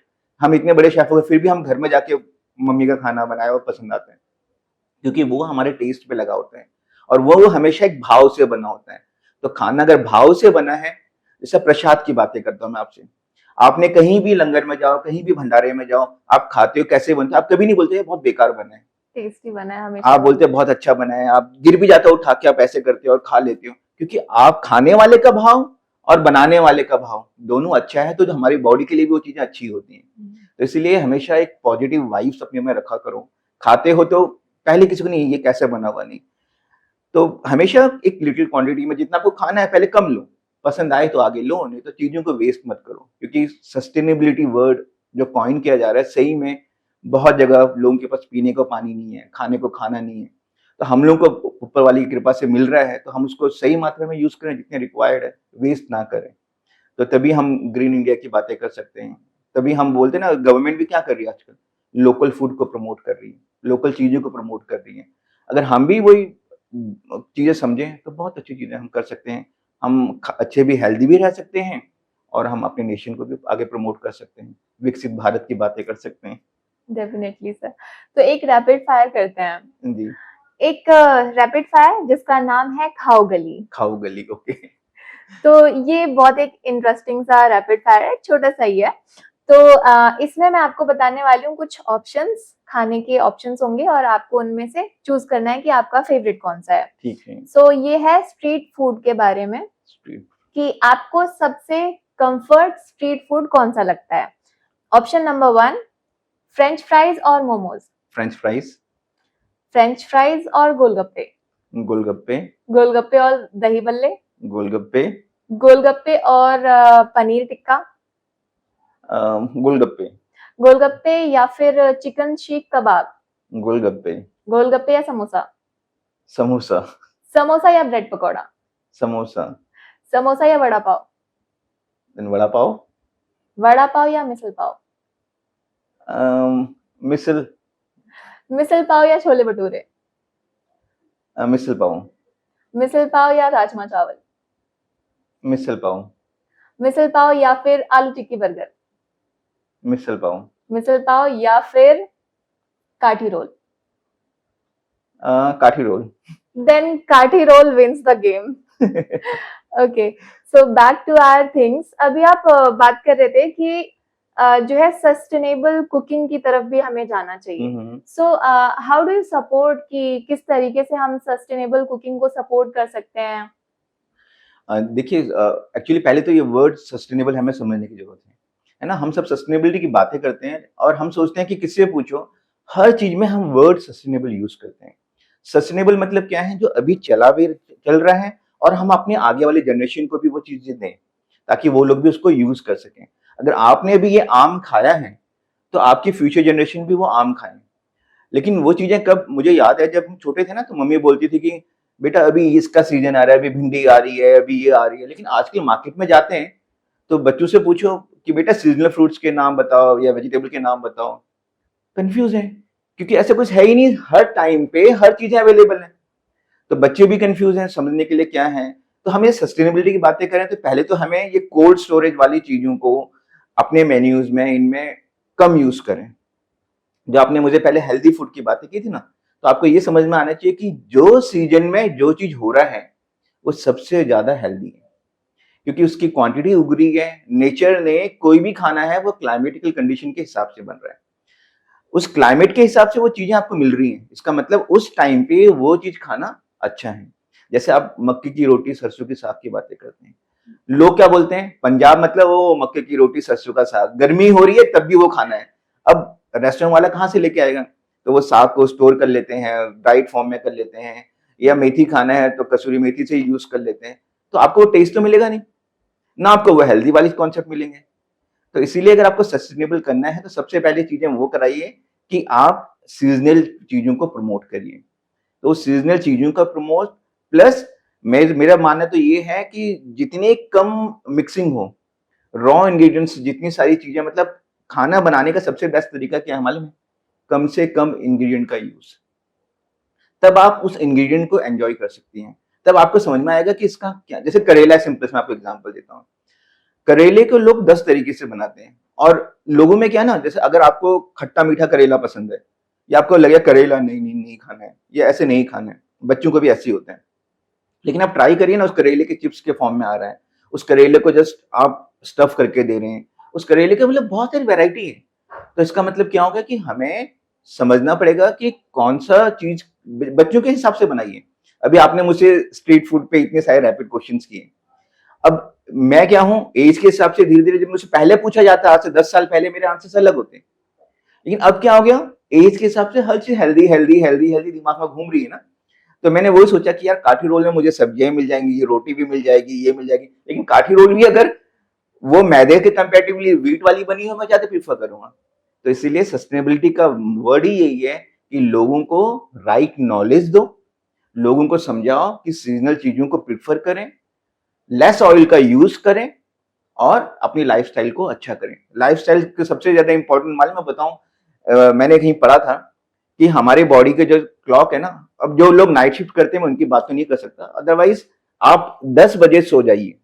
हम इतने बड़े शेफ हो गए फिर भी हम घर में जाके मम्मी का खाना बनाया हुआ पसंद आता है, क्योंकि वो हमारे टेस्ट पे लगा होता है और वो हमेशा एक भाव से बना होता है। तो खाना अगर भाव से बना है, जैसे प्रसाद की बातें करता हूँ मैं आपसे, आपने कहीं भी लंगर में जाओ, कहीं भी भंडारे में जाओ, आप खाते हो कैसे बनते हो, आप कभी नहीं बोलते ये बहुत बेकार बना है, टेस्टी बना है हमेशा आप बोलते बोलते हो बहुत अच्छा बना है, आप गिर भी जाता हो उठा के, आप ऐसे करते हो और खा लेते हो, क्योंकि आप खाने वाले का भाव और बनाने वाले का भाव दोनों अच्छा है, तो जो हमारी बॉडी के लिए भी वो चीजें अच्छी होती हैं। हैं। तो इसलिए हमेशा एक पॉजिटिव वाइब्स अपने में रखा करो। खाते हो तो पहले किसी को नहीं ये कैसे बना हुआ, नहीं, तो हमेशा एक लिटिल क्वांटिटी में जितना आपको खाना है पहले कम लो, पसंद आए तो आगे लो, नहीं तो चीजों को वेस्ट मत करो। क्योंकि सस्टेनेबिलिटी वर्ड जो कॉइन किया जा रहा है, सही में बहुत जगह लोगों के पास पीने को पानी नहीं है, खाने को खाना नहीं है, तो हम लोग को ऊपर वाली की कृपा से मिल रहा है, तो हम उसको सही मात्रा में यूज करें, जितने रिक्वायर्ड है, वेस्ट ना करें। तो तभी हम ग्रीन इंडिया की बातें कर सकते हैं। तभी हम बोलते हैं ना, गवर्नमेंट भी क्या कर रही है आजकल, लोकल फूड को प्रमोट कर रही है, लोकल चीजों को प्रमोट कर रही है। अगर हम भी वही चीजें समझें तो बहुत अच्छी चीजें हम कर सकते हैं। हम अच्छे भी, हेल्दी भी रह सकते हैं, और हम अपने नेशन को भी आगे प्रमोट कर सकते हैं, विकसित भारत की बातें कर सकते हैं। Definitely sir. तो एक रैपिड फायर करते हैं। जी। एक रैपिड फायर जिसका नाम है खाओ गली। खाओ गली, ओके। तो ये बहुत एक इंटरेस्टिंग सा रैपिड फायर है, छोटा सा ही है। तो इसमें मैं आपको बताने वाली हूँ कुछ ऑप्शंस, खाने के ऑप्शंस होंगे और आपको उनमें से चूज करना है कि आपका फेवरेट कौन सा है। ठीक है। सो ये है स्ट्रीट फूड के बारे में, स्ट्रीट। कि आपको सबसे कंफर्ट स्ट्रीट फूड कौन सा लगता है। ऑप्शन नंबर 1, फ्रेंच फ्राइज और momos. French fries. French fries और गोलगप्पे। गोलगप्पे। गोलगप्पे और दही बल्ले। गोलगप्पे। गोलगप्पे और पनीर टिक्का। गोलगप्पे। गोलगप्पे या फिर चिकन शीख कबाब। गोलगप्पे। गोलगप्पे या समोसा। समोसा। समोसा या ब्रेड पकौड़ा। समोसा। समोसा या वड़ा पाव। वड़ा पाव। वड़ा पाव या मिसल पाव। मिसल। मिसल पाव या छोले भटूरे। मिसल पाव। मिसल पाव या राजमा चावल। मिसल पाव। मिसल पाव या फिर आलू टिक्की बर्गर। मिसल पाव। मिसल पाव या फिर kathi roll. Kathi roll. Then kathi roll wins the game. Okay, so back to our things. अभी आप बात कर रहे थे कि जो है सस्टेनेबल कुकिंग की तरफ भी हमें जाना चाहिए। Hmm. So how do you support कि किस तरीके से हम सस्टेनेबल कुकिंग को सपोर्ट कर सकते हैं? देखिए, एक्चुअली पहले तो ये वर्ड सस्टेनेबल हमें समझने की जरूरत है ना? हम सब सस्टेनेबिलिटी की बातें करते हैं और हम सोचते हैं कि किससे पूछो, हर चीज में हम वर्ड सस्टेनेबल यूज करते हैं। सस्टेनेबल मतलब क्या है? जो अभी चल रहा है और हम अपने आगे वाले जनरेशन को भी वो चीजें दें, ताकि वो लोग भी उसको यूज कर सकें। अगर आपने अभी ये आम खाया है, तो आपकी फ्यूचर जनरेशन भी वो आम खाएं। लेकिन वो चीजें कब, मुझे याद है जब हम छोटे थे ना, तो मम्मी बोलती थी कि बेटा अभी इसका सीजन आ रहा है, अभी भिंडी आ रही है, अभी ये आ रही है। लेकिन आजकल मार्केट में जाते हैं तो बच्चों से पूछो कि बेटा सीजनल फ्रूट्स के नाम बताओ या वेजिटेबल के नाम बताओ, कंफ्यूज है, क्योंकि ऐसा कुछ है ही नहीं। हर टाइम पे हर चीजें अवेलेबल है, तो बच्चे भी कंफ्यूज हैं समझने के लिए क्या है। तो हम ये सस्टेनेबिलिटी की बातें करें तो पहले तो हमें ये कोल्ड स्टोरेज वाली चीजों को अपने मेन्यूज में, इनमें कम यूज करें। जो आपने मुझे पहले हेल्दी फूड की बातें की थी ना, तो आपको ये समझ में आना चाहिए कि जो सीजन में जो चीज हो रहा है वो सबसे ज्यादा हेल्दी है, क्योंकि उसकी क्वांटिटी उग रही है। नेचर ने कोई भी खाना है वो क्लाइमेटिकल कंडीशन के हिसाब से बन रहा है, उस क्लाइमेट के हिसाब से वो चीजें आपको मिल रही हैं। इसका मतलब उस टाइम पे वो चीज खाना अच्छा है। जैसे आप मक्के की रोटी सरसों के साग की बातें करते हैं, लोग क्या बोलते हैं, पंजाब मतलब वो मक्के की रोटी सरसों का साग, गर्मी हो रही है तब भी वो खाना है। अब रेस्टोरेंट वाला कहाँ से लेके आएगा? तो वो साग को स्टोर कर लेते हैं, ड्राइड फॉर्म में कर लेते हैं, या मेथी खाना है तो कसूरी मेथी से यूज कर लेते हैं। तो आपको वो टेस्ट तो मिलेगा नहीं ना, आपको वो हेल्दी वाली कॉन्सेप्ट मिलेंगे। तो इसीलिए अगर आपको सस्टेनेबल करना है तो सबसे पहले चीजें वो कराइए कि आप सीजनल चीजों को प्रमोट करिए। तो सीजनल चीजों का प्रमोट प्लस, मेरा मानना तो ये है कि जितनी कम मिक्सिंग हो, रॉ इंग्रेडिएंट्स, जितनी सारी चीजें, मतलब खाना बनाने का सबसे बेस्ट तरीका क्या है मालूम है? कम से कम इंग्रेडिएंट का यूज। तब आप उस इंग्रेडिएंट को एंजॉय कर सकती हैं। तब आपको समझ में आएगा कि इसका क्या, जैसे करेला सिंपल, मैं आपको एग्जांपल देता हूँ। करेले को लोग 10 तरीके से बनाते हैं, और लोगों में क्या है ना, जैसे अगर आपको खट्टा मीठा करेला पसंद है, या आपको लगे करेला नहीं नहीं नहीं खाना है, या ऐसे नहीं खाना है, बच्चों को भी ऐसे ही होते हैं। लेकिन आप ट्राई करिए ना, उस करेले के चिप्स के फॉर्म में आ रहा है, उस करेले को जस्ट आप स्टफ करके दे रहे हैं, उस करेले के मतलब बहुत सारी वैरायटी है। तो इसका मतलब क्या होगा कि हमें समझना पड़ेगा कि कौन सा चीज बच्चों के हिसाब से बनाइए। अभी आपने मुझसे स्ट्रीट फूड पे इतने सारे रैपिड क्वेश्चंस किए। अब मैं क्या हूँ, एज के हिसाब से धीरे धीरे, जब मुझसे पहले पूछा जाता, आज से 10 साल पहले मेरे आंसर्स अलग होते हैं। लेकिन अब क्या हो गया, एज के हिसाब से हर चीज हेल्दी हेल्दी हेल्दी हेल्दी दिमाग में घूम रही है ना। तो मैंने वही सोचा कि यार काठी रोल में मुझे सब्जियां मिल जाएंगी, ये रोटी भी मिल जाएगी, ये मिल जाएगी, लेकिन काठी रोल भी अगर वो मैदे के कंपेरेटिवली व्हीट वाली बनी हो, मैं ज्यादा प्रीफर करूंगा। तो इसीलिए सस्टेनेबिलिटी का वर्ड ही यही है कि लोगों को राइट नॉलेज दो, लोगों को समझाओ कि सीजनल चीजों को प्रीफर करें, लेस ऑयल का यूज करें, और अपनी लाइफस्टाइल को अच्छा करें। लाइफस्टाइल के सबसे ज्यादा इंपॉर्टेंट मालूम मैं बताऊं, मैंने कहीं पढ़ा था कि हमारे बॉडी के जो क्लॉक है ना, अब जो लोग नाइट शिफ्ट करते हैं मैं उनकी बात तो नहीं कर सकता, अदरवाइज आप 10 बजे सो जाइए,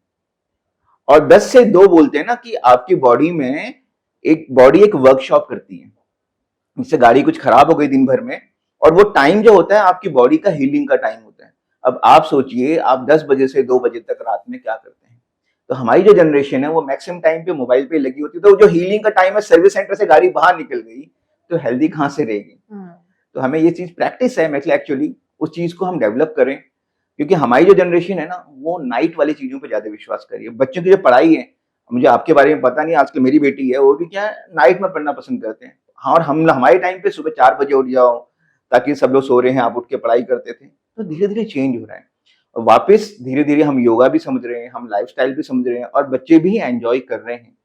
और 10 से 2 बोलते हैं ना कि आपकी बॉडी में, एक वर्कशॉप करती है। जिससे गाड़ी कुछ खराब हो गई दिन भर में, और वो टाइम जो होता है आपकी बॉडी का हीलिंग का टाइम होता है। अब आप सोचिए आप 10 बजे से 2 बजे तक रात में क्या करते हैं। तो हमारी जो जनरेशन है वो मैक्सिमम टाइम पे मोबाइल पे लगी होती है, तो जो हीलिंग का टाइम है, सर्विस सेंटर से गाड़ी बाहर निकल गई, तो हेल्दी कहाँ से रहेगी? तो हमें ये चीज प्रैक्टिस है, मतलब एक्चुअली उस चीज को हम डेवलप करें, क्योंकि हमारी जो जनरेशन है ना वो नाइट वाली चीजों पे ज्यादा विश्वास करिए। बच्चों की जो पढ़ाई है, मुझे आपके बारे में पता नहीं, आजकल मेरी बेटी है वो भी क्या है, नाइट में पढ़ना पसंद करते हैं। हाँ, और हम हमारे टाइम पे सुबह 4 बजे उठ जाओ, ताकि सब लोग सो रहे हैं, आप उठ के पढ़ाई करते थे। तो धीरे धीरे चेंज हो रहा है, और वापस धीरे धीरे हम योगा भी समझ रहे हैं, हम लाइफस्टाइल भी समझ रहे हैं, और बच्चे भी एंजॉय कर रहे हैं।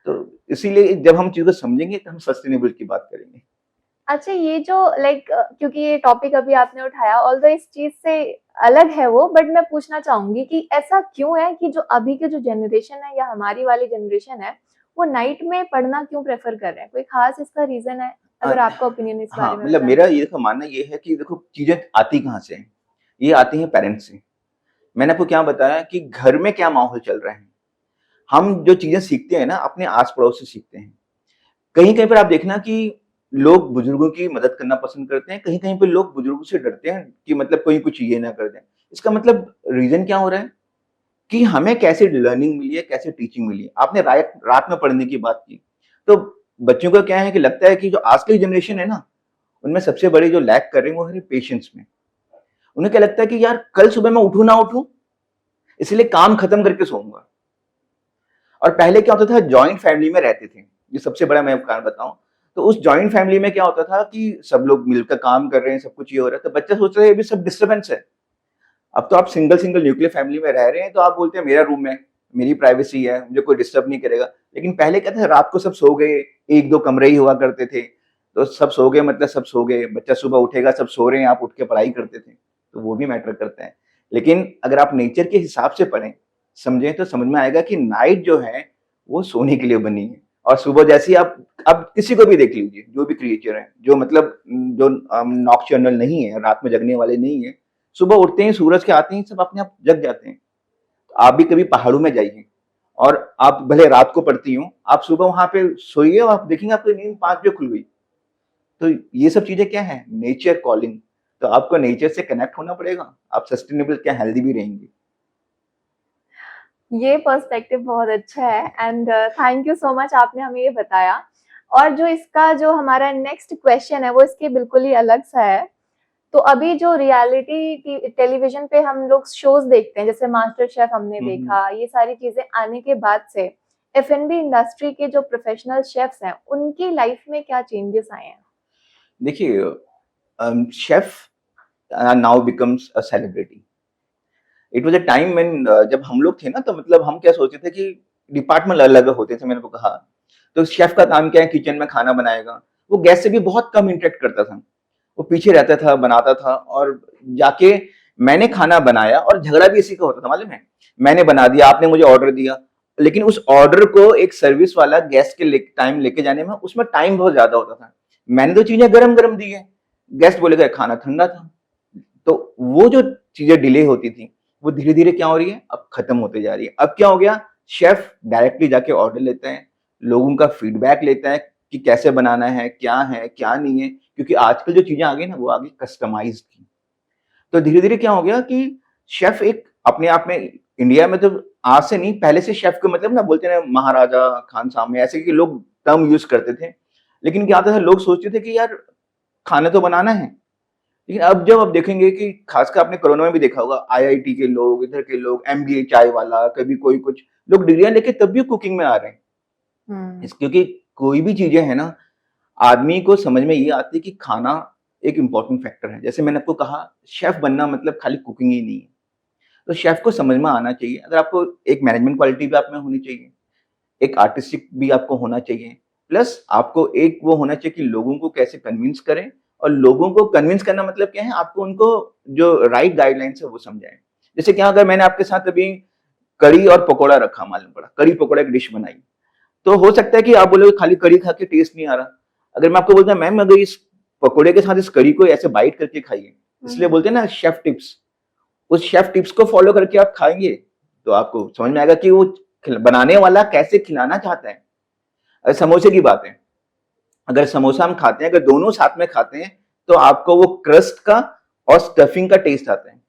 तो इसीलिए जब हम चीजों को समझेंगे तो हम सस्टेनेबल की बात करेंगे। अच्छा, ये जो लाइक क्योंकि ये टॉपिक अभी आपने उठाया, ऑल्दो इस चीज से अलग है वो, बट मैं पूछना चाहूंगी कि ऐसा क्यों है कि जो अभी के जो जनरेशन है या हमारी वाली जनरेशन है, वो नाइट में पढ़ना क्यों प्रेफर कर रहे हैं? कोई खास इसका रीजन है? अ, अगर आपका ओपिनियन इस हाँ, बारे में मतलब बताएं। मेरा ये देखो मानना ये है कि देखो चीजें आती कहाँ से हैं? ये आती हैं पेरेंट्स से। मैंने आपको क्या बताया कि घर में क्या माहौल चल रहा है। हम जो चीजें सीखते हैं ना अपने आस पड़ोस से सीखते हैं। कहीं कहीं पर आप देखना कि लोग बुजुर्गों की मदद करना पसंद करते हैं, कहीं कहीं पे लोग बुजुर्गों से डरते हैं कि मतलब कोई कुछ ये ना कर दे। इसका मतलब रीजन क्या हो रहा है कि हमें कैसे लर्निंग मिली है, कैसे टीचिंग मिली है। आपने रात रात में पढ़ने की बात की, तो बच्चों को क्या है कि लगता है कि जो आज की जनरेशन है ना, उनमें सबसे बड़ी जो लैक कर रही है वो है पेशेंस में। उन्हें क्या लगता है कि यार कल सुबह मैं उठूँ ना उठूँ, इसलिए काम खत्म करके सोऊँगा। और पहले क्या होता था, जॉइंट फैमिली में रहते थे, ये सबसे बड़ा मैं कारण बताऊँ, तो उस जॉइंट फैमिली में क्या होता था कि सब लोग मिलकर काम कर रहे हैं, सब कुछ ये हो रहा है, तो बच्चा सोच रहा है ये भी सब डिस्टर्बेंस है। अब तो आप सिंगल सिंगल न्यूक्लियर फैमिली में रह रहे हैं, तो आप बोलते हैं मेरा रूम है, मेरी प्राइवेसी है, मुझे कोई डिस्टर्ब नहीं करेगा। लेकिन पहले क्या था, रात को सब सो गए, 1-2 कमरे ही हुआ करते थे, तो सब सो गए मतलब सब सो गए, बच्चा सुबह उठेगा, सब सो रहे हैं, आप उठ के पढ़ाई करते थे, तो वो भी मैटर करता है। लेकिन अगर आप नेचर के हिसाब से पढ़ें, समझें, तो समझ में आएगा कि नाइट जो है, वो सोने के लिए बनी है और सुबह जैसे ही आप किसी को भी देख लीजिए, जो भी क्रिएचर है, जो मतलब जो नॉकटर्नल नहीं है, रात में जगने वाले नहीं है, सुबह उठते ही सूरज के आते ही सब अपने आप जग जाते हैं। तो आप भी कभी पहाड़ों में जाइए और आप भले रात को पड़ती हो, आप सुबह वहां पे सोइए और आप देखेंगे आपकी नींद 5 बजे खुल गई। तो ये सब चीजें क्या है, नेचर कॉलिंग। तो आपको नेचर से कनेक्ट होना पड़ेगा, आप सस्टेनेबल क्या हेल्दी भी रहेंगे। ये पर्सपेक्टिव बहुत अच्छा है and thank you so much, आपने हमें ये बताया। और जो इसका जो हमारा नेक्स्ट क्वेश्चन है वो इसके बिल्कुल ही अलग सा है। तो अभी जो रियलिटी टेलीविजन पे हम लोग शोज देखते हैं, जैसे मास्टर शेफ हमने हम्म। देखा, ये सारी चीजें आने के बाद से F&B इंडस्ट्री के जो प्रोफेशनल शेफ्स हैं उनकी लाइफ में क्या चेंजेस आए हैं? देखिए, chef now becomes a celebrity. It was a time when जब हम लोग थे ना, तो मतलब हम क्या सोचते थे कि डिपार्टमेंट अलग अलग होते थे, मैंने आपको कहा। तो शेफ का काम क्या है, किचन में खाना बनाएगा। वो गैस से भी बहुत कम इंटरेक्ट करता था, वो पीछे रहता था, बनाता था। और जाके मैंने खाना बनाया और झगड़ा भी इसी का होता था, मालूम है। मैंने बना दिया, आपने मुझे ऑर्डर दिया, लेकिन उस ऑर्डर को एक सर्विस वाला गैस के टाइम लेके जाने में, उसमें टाइम बहुत ज्यादा होता था। मैंने तो चीजें गरम गरम दी है, गेस्ट बोलेगा खाना ठंडा था। तो वो जो चीजें डिले होती थी, वो धीरे धीरे क्या हो रही है, अब खत्म होते जा रही है। अब क्या हो गया, शेफ डायरेक्टली जाके ऑर्डर लेता है, लोगों का फीडबैक लेता है कि कैसे बनाना है क्या नहीं है। क्योंकि आजकल जो चीजें आ गई ना, वो आ गई कस्टमाइज्ड की। तो धीरे धीरे क्या हो गया कि शेफ एक अपने आप में, इंडिया में तो आज से नहीं, पहले से शेफ को मतलब ना बोलते हैं ना, महाराजा खान साहब ऐसे कि लोग टर्म यूज करते थे। लेकिन क्या होता था, लोग सोचते थे कि यार खाना तो बनाना है। लेकिन अब जब आप देखेंगे कि खासकर आपने कोरोना में भी देखा होगा, आईआईटी के लोग, इधर के लोग, एमबीए चाय वाला, कभी कोई कुछ लोग डिग्रियां लेके तब भी कुकिंग में आ रहे हैं। हम्म। क्योंकि कोई भी चीजें है ना, आदमी को समझ में ये आती है कि खाना एक इम्पोर्टेंट फैक्टर है। जैसे मैंने आपको कहा, शेफ बनना मतलब खाली कुकिंग ही नहीं है। तो शेफ को समझ में आना चाहिए, अगर आपको एक मैनेजमेंट क्वालिटी भी आप में होनी चाहिए, एक आर्टिस्टिक भी आपको होना चाहिए, प्लस आपको एक वो होना चाहिए कि लोगों को कैसे कन्विंस करें। और लोगों को कन्विंस करना मतलब क्या है, आपको उनको जो राइट गाइडलाइंस है वो समझाएं। जैसे क्या, अगर मैंने आपके साथ अभी कड़ी और पकौड़ा रखा, मालूम पड़ा कड़ी पकौड़ा एक डिश बनाई, तो हो सकता है कि आप बोलोगे खाली कड़ी खा के टेस्ट नहीं आ रहा। अगर मैं आपको बोलता हूँ मैम, अगर इस पकौड़े के साथ इस कड़ी को ऐसे बाइट करके खाइए, इसलिए हम्म। बोलते हैं ना शेफ टिप्स, उस शेफ टिप्स को फॉलो करके आप खाएंगे, तो आपको समझ में आएगा कि वो बनाने वाला कैसे खिलाना चाहता है। अगर समोसे की बात है, अगर समोसा हम खाते हैं, अगर दोनों साथ में खाते हैं, तो आपको वो क्रस्ट का और स्टफिंग का टेस्ट आता है।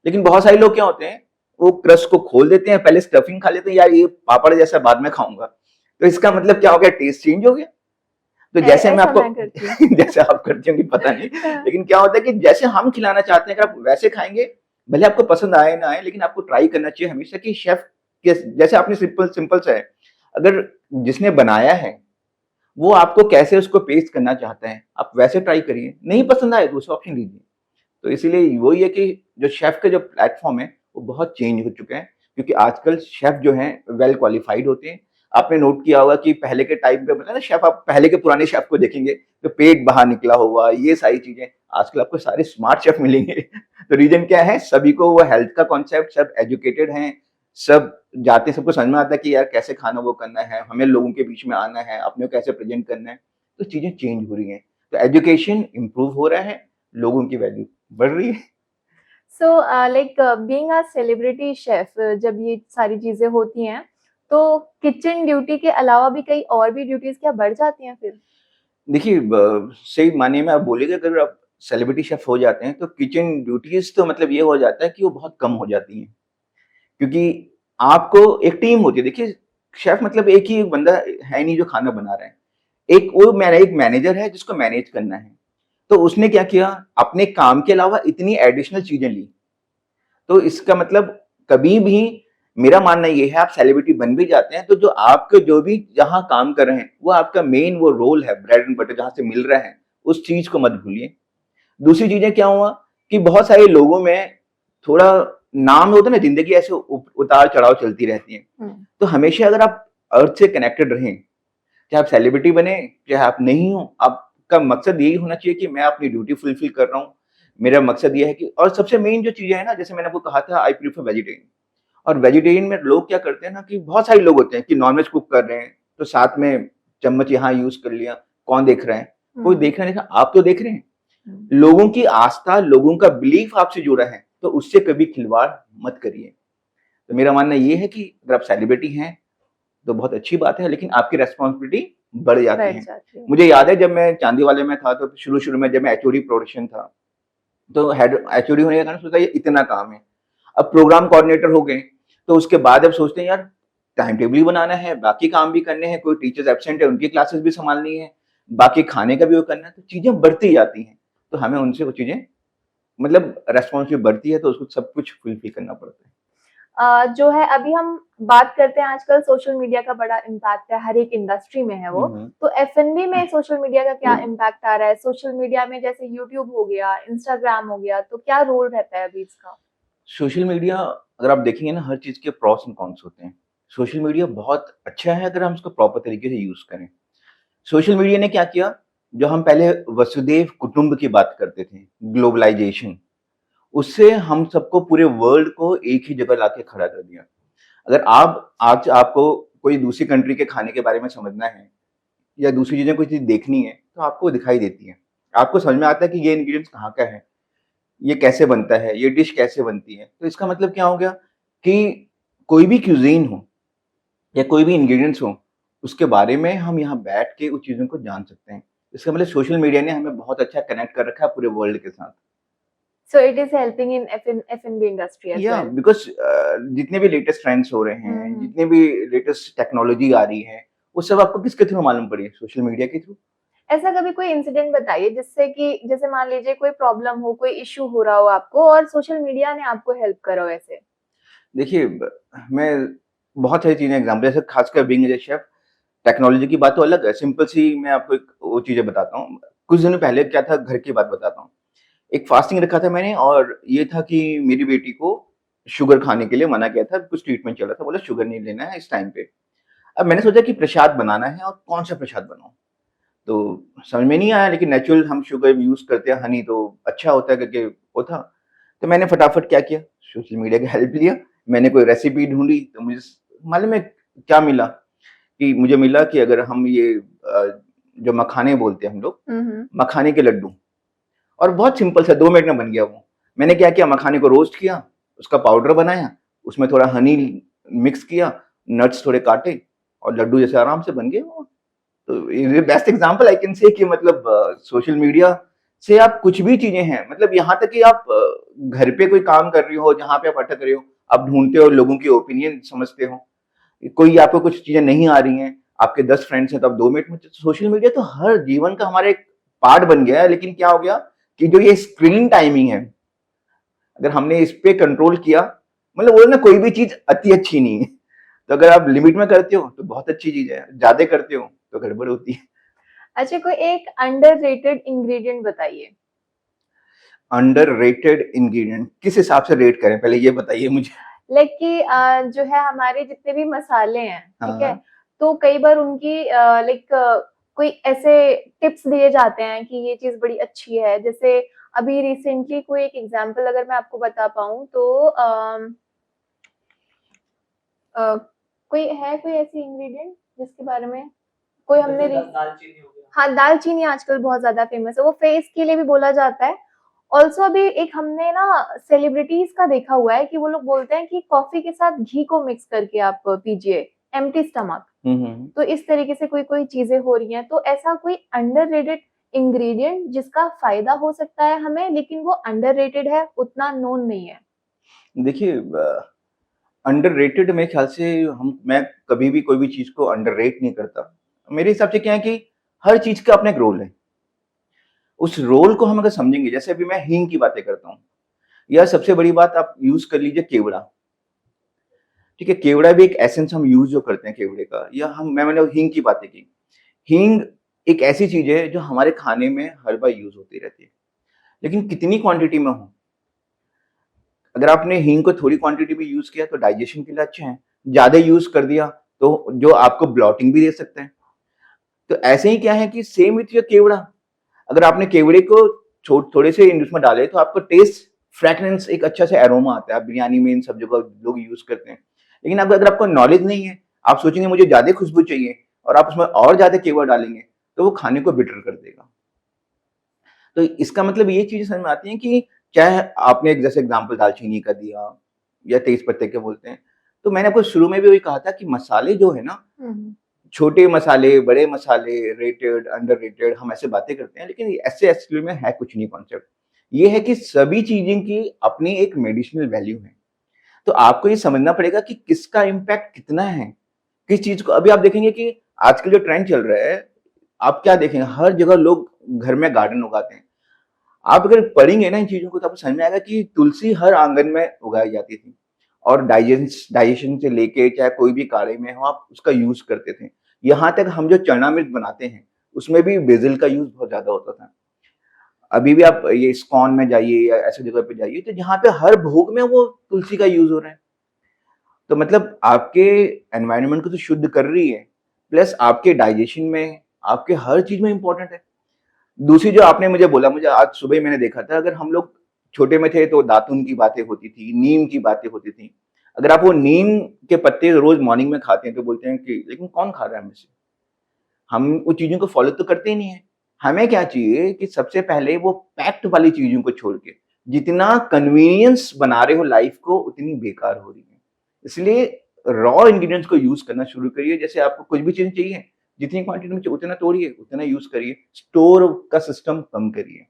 लेकिन बहुत सारे लोग क्या होते हैं, वो क्रस्ट को खोल देते हैं, पहले स्टफिंग खा लेते हैं, यार ये पापड़ जैसा बाद में खाऊंगा। तो इसका मतलब क्या हो गया, टेस्ट चेंज हो गया। तो जैसे मैं ऐसा आपको मैं करती हूँ। जैसे आप करते होंगे पता नहीं, लेकिन क्या होता है कि जैसे हम खिलाना चाहते हैं, अगर आप वैसे खाएंगे, भले आपको पसंद आए ना आए, लेकिन आपको ट्राई करना चाहिए हमेशा कि शेफ जैसे आपने सिंपल सिंपल सा है, अगर जिसने बनाया है वो आपको कैसे उसको पेस्ट करना चाहता है, आप वैसे ट्राई करिए, नहीं पसंद आए दूसरा ऑप्शन लीजिए। तो इसीलिए वही है कि जो शेफ का जो प्लेटफॉर्म है वो बहुत चेंज हो चुका है, क्योंकि आजकल शेफ जो हैं वेल क्वालिफाइड होते हैं। आपने नोट किया होगा कि पहले के टाइम पे, पता है ना, शेफ, आप पहले के पुराने शेफ को देखेंगे तो पेट बाहर निकला हुआ, ये सारी चीजें। आजकल आपको सारे स्मार्ट शेफ मिलेंगे। तो रीजन क्या है, सभी को वो हेल्थ का कॉन्सेप्ट, सब एजुकेटेड हैं, सब जाते हैं, सबको समझ में आता है कि यार कैसे खाना वो करना है, हमें लोगों के बीच में आना है, अपने को कैसे प्रेजेंट करना है। तो चीजें चेंज हो रही हैं, तो एजुकेशन इम्प्रूव हो रहा है, लोगों की वैल्यू बढ़ रही है। So like being a celebrity chef, जब ये सारी चीजें होती हैं तो किचन ड्यूटी के अलावा भी कई और भी ड्यूटीज क्या बढ़ जाती हैं फिर? देखिए, सही मायने में आप बोलिएगा, अगर आप सेलिब्रिटी शेफ हो जाते हैं तो किचन ड्यूटीज तो मतलब ये हो जाता है कि वो बहुत कम हो जाती हैं। क्योंकि आपको एक टीम होती है, देखिए शेफ मतलब एक ही बंदा है नहीं जो खाना बना रहा है। एक मैनेजर है जिसको मैनेज करना है। तो उसने क्या किया, अपने काम के अलावा इतनी एडिशनल चीजें ली। तो इसका मतलब कभी भी मेरा मानना ये है, आप सेलिब्रिटी बन भी जाते हैं तो जो आपके जो भी जहाँ काम कर रहे हैं वो आपका मेन वो रोल है, ब्रेड एंड बटर जहाँ से मिल रहा है, उस चीज को मत भूलिए। दूसरी चीजें क्या हुआ कि बहुत सारे लोगों में थोड़ा नाम होता है ना, जिंदगी ऐसे उतार चढ़ाव चलती रहती है। तो हमेशा अगर आप अर्थ से कनेक्टेड रहें, चाहे आप सेलिब्रिटी बने चाहे आप नहीं हो, आपका मकसद यही होना चाहिए कि मैं अपनी ड्यूटी फुलफिल कर रहा हूँ। मेरा मकसद ये है कि, और सबसे मेन जो चीजें है ना, जैसे मैंने आपको कहा था आई प्रीफर वेजिटेरियन। और वेजिटेरियन में लोग क्या करते हैं ना कि बहुत सारे लोग होते हैं कि नॉनवेज कुक कर रहे हैं तो साथ में चम्मच यहाँ यूज कर लिया, कौन देख रहा है? कोई देख रहा नहीं, आप तो देख रहे हैं। लोगों की आस्था, लोगों का बिलीफ आपसे जुड़ा है, तो उससे कभी खिलवाड़ मत करिए। तो मेरा मानना ये है कि अगर आप सेलिब्रिटी हैं तो बहुत अच्छी बात है, लेकिन आपकी रेस्पॉन्सिबिलिटी बढ़ जाती बढ़ है। जाती है। मुझे याद है जब मैं चांदी वाले में था तो शुरू-शुरू में जब मैं एचओडी प्रोडक्शन था, तो हेड एचओडी होने के कारण सोचा ये इतना काम है। अब प्रोग्राम कोऑर्डिनेटर हो गए, तो उसके बाद अब सोचते हैं यार टाइम टेबल भी बनाना है, बाकी काम भी करने हैं, कोई टीचर्स एब्सेंट है उनकी क्लासेस भी सँभालनी है, बाकी खाने का भी वो करना है, तो चीज़ें बढ़ती जाती हैं। तो हमें उनसे वो चीज़ें मतलब रिस्पॉन्सिबिलिटी बढ़ती है तो उसको सब कुछ फुलफिल करना पड़ता है। जो है अभी हम बात करते हैं, आजकल सोशल मीडिया का बड़ा इम्पैक्ट है, हर एक इंडस्ट्री में है वो। हुँ, हुँ। तो एफ&बी में सोशल मीडिया का क्या इम्पैक्ट आ रहा है? सोशल मीडिया में जैसे यूट्यूब हो गया, इंस्टाग्राम हो गया, तो क्या रोल रहता है अभी इसका? सोशल मीडिया अगर आप देखेंगे ना, हर चीज़ के प्रॉस एंड कॉन्स होते हैं। सोशल मीडिया बहुत अच्छा है अगर हम उसको प्रॉपर तरीके से यूज़ करें। सोशल मीडिया ने क्या किया, जो हम पहले वसुधैव कुटुंब की बात करते थे, ग्लोबलाइज़ेशन, उससे हम सबको पूरे वर्ल्ड को एक ही जगह लाके खड़ा कर दिया। अगर आप आज आपको कोई दूसरी कंट्री के खाने के बारे में समझना है या दूसरी चीज़ें कोई चीज़ देखनी है, तो आपको दिखाई देती है। आपको समझ में आता है कि ये इंग्रीडिएंट्स कहाँ का है, ये कैसे बनता है, ये डिश कैसे बनती है। तो इसका मतलब क्या हो गया कि कोई भी क्यूज़ीन हो या कोई भी इंग्रीडिएंट्स हो, उसके बारे में हम यहाँ बैठ के उस चीज़ों को जान सकते हैं। इसका मतलब सोशल मीडिया ने हमें बहुत अच्छा कनेक्ट कर रखा है पूरे वर्ल्ड के साथ। So it is helping in एफ&बी industry as yeah well. Because जितने भी लेटेस्ट ट्रेंड्स हो रहे हैं, हुँ। जितने भी लेटेस्ट टेक्नोलॉजी आ रही है, वो सब आपको किसके थ्रू मालूम पड़ी है? सोशल मीडिया के थ्रू। ऐसा कभी कोई इंसिडेंट बताइए जिससे कि जैसे मान लीजिए कोई प्रॉब्लम हो, कोई इश्यू हो रहा हो आपको और सोशल मीडिया ने आपको हेल्प करा हो ऐसे? देखिए मैं बहुत सारी चीज़ें एग्ज़ाम्पल, जैसे खासकर being as a chef, technology की बात तो अलग है, सिंपल सी मैं आपको एक वो चीज़ें बताता हूँ। कुछ दिनों पहले क्या था, घर की बात बताता हूँ। एक फास्टिंग रखा था मैंने और ये था कि मेरी बेटी को शुगर खाने के लिए मना किया था, कुछ ट्रीटमेंट चल रहा था, बोला शुगर नहीं लेना है इस टाइम पे। अब मैंने सोचा कि प्रसाद बनाना है और कौन-सा प्रसाद बनाऊँ? तो समझ में नहीं आया, लेकिन नेचुरल हम शुगर यूज़ करते हैं, हनी तो अच्छा होता है करके वो था। तो मैंने फटाफट क्या किया, सोशल मीडिया की हेल्प लिया, मैंने कोई रेसिपी ढूँढी तो मुझे मालूम है क्या मिला, कि मुझे मिला कि अगर हम ये जो मखाने बोलते हैं हम लोग, हुँ, हुँ। मखाने के लड्डू, और बहुत सिंपल सा 2 मिनट में बन गया वो। मैंने क्या किया, मखाने को रोस्ट किया, उसका पाउडर बनाया, उसमें थोड़ा हनी मिक्स किया, नट्स थोड़े काटे और लड्डू जैसे आराम से बन गए वो। तो ये best example I can say कि मतलब सोशल मीडिया से आप कुछ भी चीज़ें हैं, मतलब यहाँ तक कि आप घर पे कोई काम कर रही हो, जहाँ पे आप अटक रहे हो, आप ढूँढते हो, लोगों की ओपिनियन समझते हो। कोई आपको कुछ चीज़ें नहीं आ रही हैं, आपके 10 फ्रेंड्स हैं तो आप 2 मिनट में, सोशल मीडिया तो हर जीवन का हमारा एक पार्ट बन गया है। लेकिन क्या हो गया कि जो ये स्क्रीन टाइमिंग है, अगर हमने इस पे कंट्रोल किया, मतलब वो ना कोई भी चीज़ अति अच्छी नहीं है। तो अगर आप लिमिट में करते हो तो बहुत अच्छी चीज़ है, ज़्यादा करते हो तो गड़बड़ होती है। अच्छा, कोई एक अंडररेटेड इंग्रीडिएंट बताइए। अंडररेटेड इंग्रीडिएंट किस हिसाब से रेट करें, पहले ये बताइए मुझे? लाइक कि जो है हमारे जितने भी मसाले हैं, हाँ, ठीक है? हाँ। तो कई बार उनकी लाइक कोई ऐसे टिप्स दिए जाते हैं कि ये चीज़ बड़ी अच्छी है। जैसे अभी रिसेंटली कोई एक एग्ज़ाम्पल अगर मैं आपको बता पाऊँ तो अ, कोई ऐसी इंग्रीडिएंट जिसके बारे में कोई हमने जैसे दालचीनी हो गया। हाँ, दालचीनी आजकल बहुत ज़्यादा फ़ेमस है, वो फेस के लिए भी बोला जाता है। ऑल्सो अभी एक हमने ना सेलिब्रिटीज़ का देखा हुआ है कि वो लोग बोलते हैं कि कॉफ़ी के साथ घी को मिक्स करके आप पीजिए, एम्प्टी स्टमक। हुँ, हुँ। तो इस तरीके से कोई-कोई चीज़ें हो रही हैं, तो ऐसा कोई अंडररेटेड इंग्रीडिएंट जिसका फ़ायदा हो सकता है हमें, लेकिन वो अंडररेटेड है, उतना नोन नहीं है? देखिए अंडररेटेड मेरे ख्याल से मैं कभी भी कोई भी चीज़ को अंडररेट नहीं करता। मेरे हिसाब से क्या है कि हर चीज़ का अपना एक रोल है। उस रोल को हम अगर समझेंगे, जैसे अभी मैं हींग की बातें करता हूँ, या सबसे बड़ी बात आप यूज़ कर लीजिए केवड़ा। ठीक है, केवड़ा भी एक एसेंस हम यूज़ जो करते हैं केवड़े का, या मैंने हींग की बातें की। हींग एक ऐसी चीज़ है जो हमारे खाने में हर बार यूज़ होती रहती है, लेकिन कितनी क्वांटिटी में हो। अगर आपने हींग को थोड़ी क्वांटिटी में यूज़ किया तो डाइजेशन के लिए अच्छा है, ज़्यादा यूज़ कर दिया तो जो आपको ब्लॉटिंग भी दे सकता है। तो ऐसे ही क्या है कि सेम विथ योर केवड़ा, अगर आपने केवड़े को थोड़े से उसमें डाले तो आपको टेस्ट, फ्रेगनेंस, एक अच्छा सा एरोमा आता है। आप बिरयानी में इन सब जगह लोग यूज़ करते हैं। लेकिन अगर आपको नॉलेज नहीं है, आप सोचेंगे मुझे ज़्यादा खुशबू चाहिए और आप उसमें और ज़्यादा केवड़ा डालेंगे, तो वो खाने को बिटर कर देगा। तो इसका मतलब ये चीज़ें समझ में आती हैं कि चाहे आपने एक जैसे एग्ज़ाम्पल दालचीनी का दिया या तेज पत्ते के बोलते हैं। तो मैंने आपको शुरू में भी वही कहा था कि मसाले जो है ना, हुँ। छोटे मसाले, बड़े मसाले, रेटेड, अंडररेटेड, हम ऐसे बातें करते हैं, लेकिन ऐसे एक्चुअली में है कुछ नहीं कॉन्सेप्ट। ये है कि सभी चीज़ें की अपनी एक मेडिसिनल वैल्यू है। तो आपको ये समझना पड़ेगा कि किसका इम्पैक्ट कितना है, किस चीज़ को। अभी आप देखेंगे कि आजकल जो ट्रेंड चल रहा है, आप क्या देखेंगे, हर जगह लोग घर में गार्डन उगाते हैं। आप अगर पढ़ेंगे ना इन चीज़ों को तो आपको समझ में आएगा कि तुलसी हर आंगन में उगाई जाती थी, और डाइजेशन से लेके चाहे कोई भी काढ़े में हो आप उसका यूज़ करते थे। यहाँ तक हम जो चरना मिर्च बनाते हैं, उसमें भी बेसिल का यूज़ बहुत ज़्यादा होता था। अभी भी आप ये इस्कॉन में जाइए या ऐसी जगह पे जाइए, तो जहाँ पे हर भोग में वो तुलसी का यूज़ हो रहा है। तो मतलब आपके एनवायरनमेंट को तो शुद्ध कर रही है, प्लस आपके डाइजेशन में, आपके हर चीज़ में इम्पोर्टेंट है। दूसरी जो आपने मुझे बोला, मुझे आज सुबह ही मैंने देखा था, अगर हम लोग छोटे में थे तो दातुन की बातें होती थी, नीम की बातें होती थी। अगर आप वो नीम के पत्ते रोज़ मॉर्निंग में खाते हैं तो बोलते हैं कि लेकिन कौन खा रहा है हमें से? हम उन चीज़ों को फ़ॉलो तो करते ही नहीं है। हमें क्या चाहिए कि सबसे पहले वो पैक्ड वाली चीज़ों को छोड़ के, जितना कन्वीनियंस बना रहे हो लाइफ़ को, उतनी बेकार हो रही है। इसलिए रॉ इंग्रीडिएंट्स को यूज़ करना शुरू करिए। जैसे आपको कुछ भी चीज़ चाहिए, जितनी क्वांटिटी में चाहिए उतना तोड़िए, उतना यूज़ करिए। स्टोर का सिस्टम कम करिए।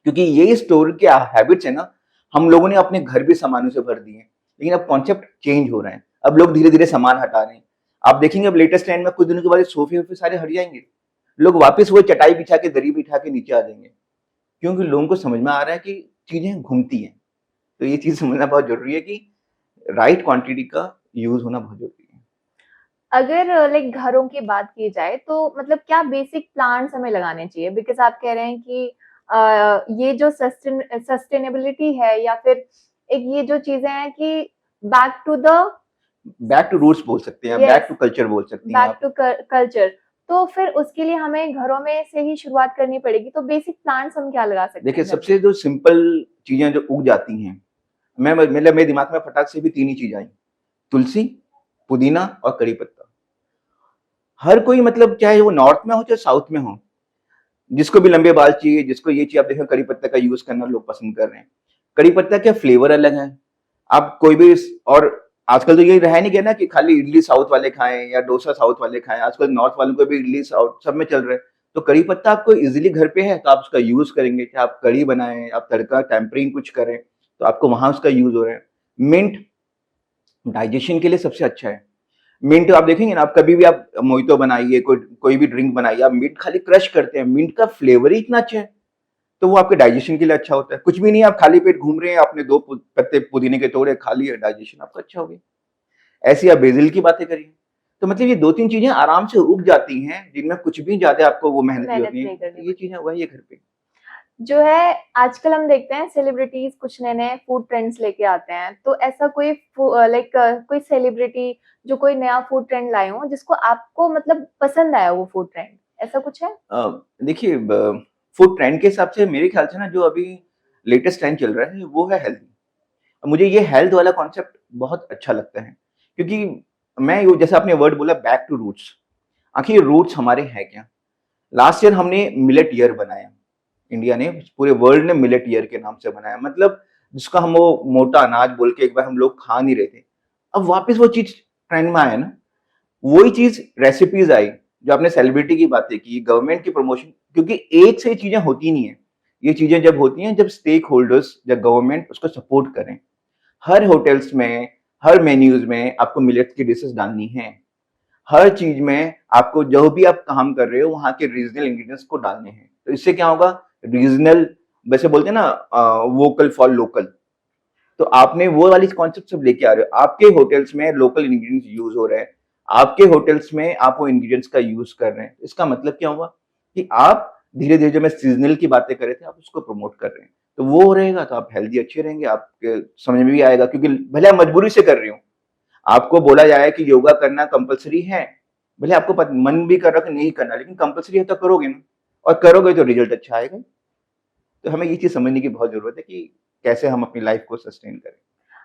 क्योंकि ये स्टोर के हैबिट्स है ना, हम लोगों ने अपने घर भी सामानों से भर दिए हैं। लेकिन अब कॉन्सेप्ट चेंज हो रहे हैं। अब लोग धीरे-धीरे सामान हटा रहे हैं। आप देखेंगे अब लेटेस्ट ट्रेंड में कुछ दिनों के बाद ये सोफ़े-वोफ़े सारे हट जाएँगे। लोग वापस वही चटाई बिछा के, दरी बिठा के नीचे आ जाएँगे। क्योंकि लोगों को समझ में आ रहा है कि चीज़ें घूमती हैं। तो ये चीज़ समझना बहुत ज़रूरी है कि राइट क्वांटिटी का यूज़ होना बहुत ज़रूरी है। अगर लाइक घरों की बात की जाए तो मतलब क्या बेसिक प्लांट्स हमें लगाने चाहिए? बिकॉज़ आप कह रहे हैं कि ये जो सस्टेनेबिलिटी है या फिर एक ये जो चीज़ें हैं कि back to the back to roots बोल सकते हैं, बैक यस, टू कल्चर बोल सकती हैं बैक आप। To culture. तो फिर उसके लिए हमें घरों में से ही शुरुआत करनी पड़ेगी। तो बेसिक प्लांट्स हम क्या लगा सकते देखिए, हैं घर पे? सबसे जो सिंपल चीज़ें जो उग जाती हैं, मैं मतलब मेरे दिमाग में फटाक से भी 3 ही चीज़ आई। तुलसी, पुदीना और कड़ी पत्ता। हर कोई मतलब चाहे वो नॉर्थ में हो चाहे साउथ में हो, जिसको भी लंबे बाल चाहिए, जिसको ये चाहिए, आप देखें कड़ी पत्ता का यूज़ करना लोग पसंद कर रहे हैं। कड़ी पत्ता का फ्लेवर अलग है। आप कोई भी और आजकल तो ये रहा नहीं गया ना कि खाली इडली साउथ वाले खाएँ या डोसा साउथ वाले खाएँ। आजकल नॉर्थ वालों को भी इडली साउथ सब में चल रहा है। तो कड़ी पत्ता आपको ईज़िली घर पे है तो आप उसका यूज़ करेंगे। चाहे आप कड़ी बनाएँ, आप तड़का टेम्परिंग कुछ करें, तो आपको वहाँ उसका यूज़ हो रहा है। मिंट डाइजेशन के लिए सबसे अच्छा है। मिंट आप देखेंगे ना, आप कभी भी आप मोहितो बनाइए, कोई कोई भी ड्रिंक बनाइए, आप मिंट खाली क्रश करते हैं, मिंट का फ्लेवर ही इतना अच्छा है, तो वो आपके डाइजेशन के लिए अच्छा होता है। कुछ भी नहीं, आप खाली पेट घूम रहे हैं, आपने 2 पत्ते पुदीने के तोड़े, खा लिए, डाइजेशन आपका अच्छा हो गया। ऐसे ही आप बेसिल की बातें करिए। तो मतलब ये 2-3 चीज़ें आराम से उग जाती हैं, जिनमें कुछ भी ज़्यादा आपको वो मेहनत की मेहनत होती है। नहीं करनी तो ये पड़ती। चीज़ें उगाइए घर पे। जो है आजकल हम देखते हैं सेलिब्रिटीज़ कुछ नए-नए फूड ट्रेंड्स लेके आते हैं। तो ऐसा कोई लाइक कोई सेलिब्रिटी जो कोई नया फूड ट्रेंड लाए हों जिसको आपको मतलब पसंद आया वो फूड ट्रेंड, ऐसा कुछ है? देखिए फूड ट्रेंड के हिसाब से मेरे ख्याल से ना जो अभी लेटेस्ट ट्रेंड चल रहा है वो है हेल्दी। मुझे ये हेल्थ वाला कॉन्सेप्ट बहुत अच्छा लगता है, क्योंकि मैं यो जैसे आपने वर्ड बोला बैक टू रूट्स, आखिर रूट्स हमारे हैं क्या? लास्ट ईयर हमने मिलेट ईयर बनाया। इंडिया ने, पूरे वर्ल्ड ने मिलेट ईयर के नाम से बनाया। मतलब जिसका हम वो मोटा अनाज बोल के एक बार हम लोग खा नहीं रहे थे। अब वापस वो चीज़ ट्रेंड में आया ना, वही चीज़ रेसिपीज़ आई, जो आपने सेलिब्रिटी की बातें की, गवर्नमेंट की प्रमोशन, क्योंकि एक से ये चीज़ें होती नहीं है। ये चीज़ें जब होती हैं जब स्टेक होल्डर्स या गवर्नमेंट उसको सपोर्ट करें। हर होटल्स में, हर मेन्यूज में आपको मिलेट्स की डिशेस डालनी है, हर चीज में आपको जो भी आप काम कर रहे हो वहां के रीजनल इंग्रेडिएंट्स को डालने हैं। तो इससे क्या होगा, रीजनल, वैसे बोलते हैं ना, वोकल फॉर लोकल। तो आपने वो वाली कॉन्सेप्ट सब लेके आ रहे हो, आपके होटल्स में लोकल इंग्रेडिएंट्स यूज हो रहे हैं, आपके होटल्स में आप वो इंग्रेडिएंट्स का यूज कर रहे हैं। इसका मतलब क्या हुआ कि आप धीरे धीरे, जो मैं सीजनल की बातें कर रहे थे, आप उसको प्रमोट कर रहे हैं। तो वो रहेगा तो आप हेल्दी अच्छे रहेंगे, आपके समझ में भी आएगा, क्योंकि भले आप मजबूरी से कर रहे हो, आपको बोला जाए कि योगा करना कंपलसरी है, भले आपको मन भी कर रहा है कि नहीं करना, लेकिन कंपलसरी है तो करोगे ना, और करोगे तो रिजल्ट अच्छा आएगा। तो हमें ये चीज समझने की बहुत जरूरत है कि कैसे हम अपनी लाइफ को सस्टेन करें।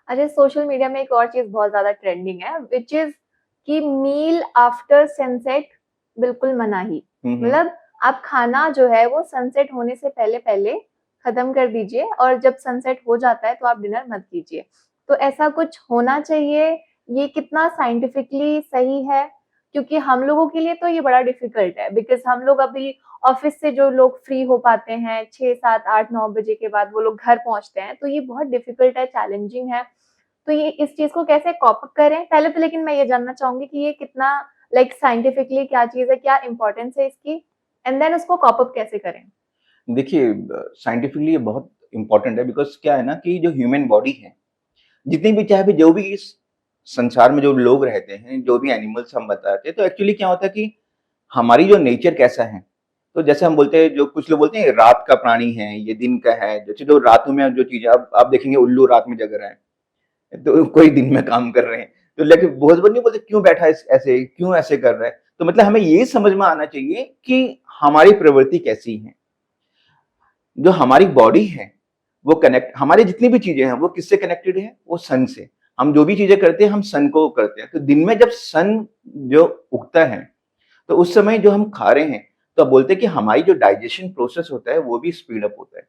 अच्छा, सोशल मीडिया में एक और चीज बहुत ज्यादा ट्रेंडिंग है, विच इज कि मील आफ्टर सनसेट बिल्कुल मना ही। हम्म। मतलब आप खाना जो है वो सनसेट होने से पहले पहले खत्म कर दीजिए, और जब सनसेट हो जाता है तो आप डिनर मत कीजिए। तो ऐसा कुछ होना चाहिए? ये कितना साइंटिफिकली सही है? क्योंकि हम लोगों के लिए तो ये बड़ा डिफिकल्ट है, बिकॉज हम लोग अभी ऑफिस से जो लोग फ्री हो पाते हैं 6, 7, 8, 9 बजे के बाद वो लोग घर पहुंचते हैं, तो ये बहुत डिफिकल्ट है, चैलेंजिंग है। तो ये इस चीज को कैसे कॉप अप करें पहले तो, लेकिन मैं ये जानना चाहूंगी कि ये कितना लाइक साइंटिफिकली क्या चीज है, क्या इंपॉर्टेंस है इसकी, एंड देन उसको कॉप अप कैसे करें? देखिए, साइंटिफिकली ये बहुत इंपॉर्टेंट है, बिकॉज क्या है ना कि जो ह्यूमन बॉडी है, जितनी भी, चाहे भी जो भी इस संसार में जो लोग रहते हैं, जो भी एनिमल्स हम बताते हैं, तो एक्चुअली क्या होता है कि हमारी जो नेचर कैसा है, तो जैसे हम बोलते हैं, जो कुछ लोग बोलते हैं रात का प्राणी है, ये दिन का है, जैसे जो रातों में जो चीजें, आप देखेंगे उल्लू रात में जग रहा है, तो कोई दिन में काम कर रहे हैं। तो लेकिन बहुत बार नहीं बोलते क्यों बैठा है ऐसे, क्यों ऐसे कर रहा है। तो मतलब हमें ये समझ में आना चाहिए कि हमारी प्रवृत्ति कैसी है। जो हमारी बॉडी है वो कनेक्ट, हमारी जितनी भी चीजें हैं वो किससे कनेक्टेड है, वो सन से। हम जो भी चीजें करते हैं हम सन को करते हैं। तो दिन में जब सन जो उगता है, तो उस समय जो हम खा रहे हैं, तो अब बोलते हैं कि हमारी जो डाइजेशन प्रोसेस होता है वो भी स्पीड अप होता है।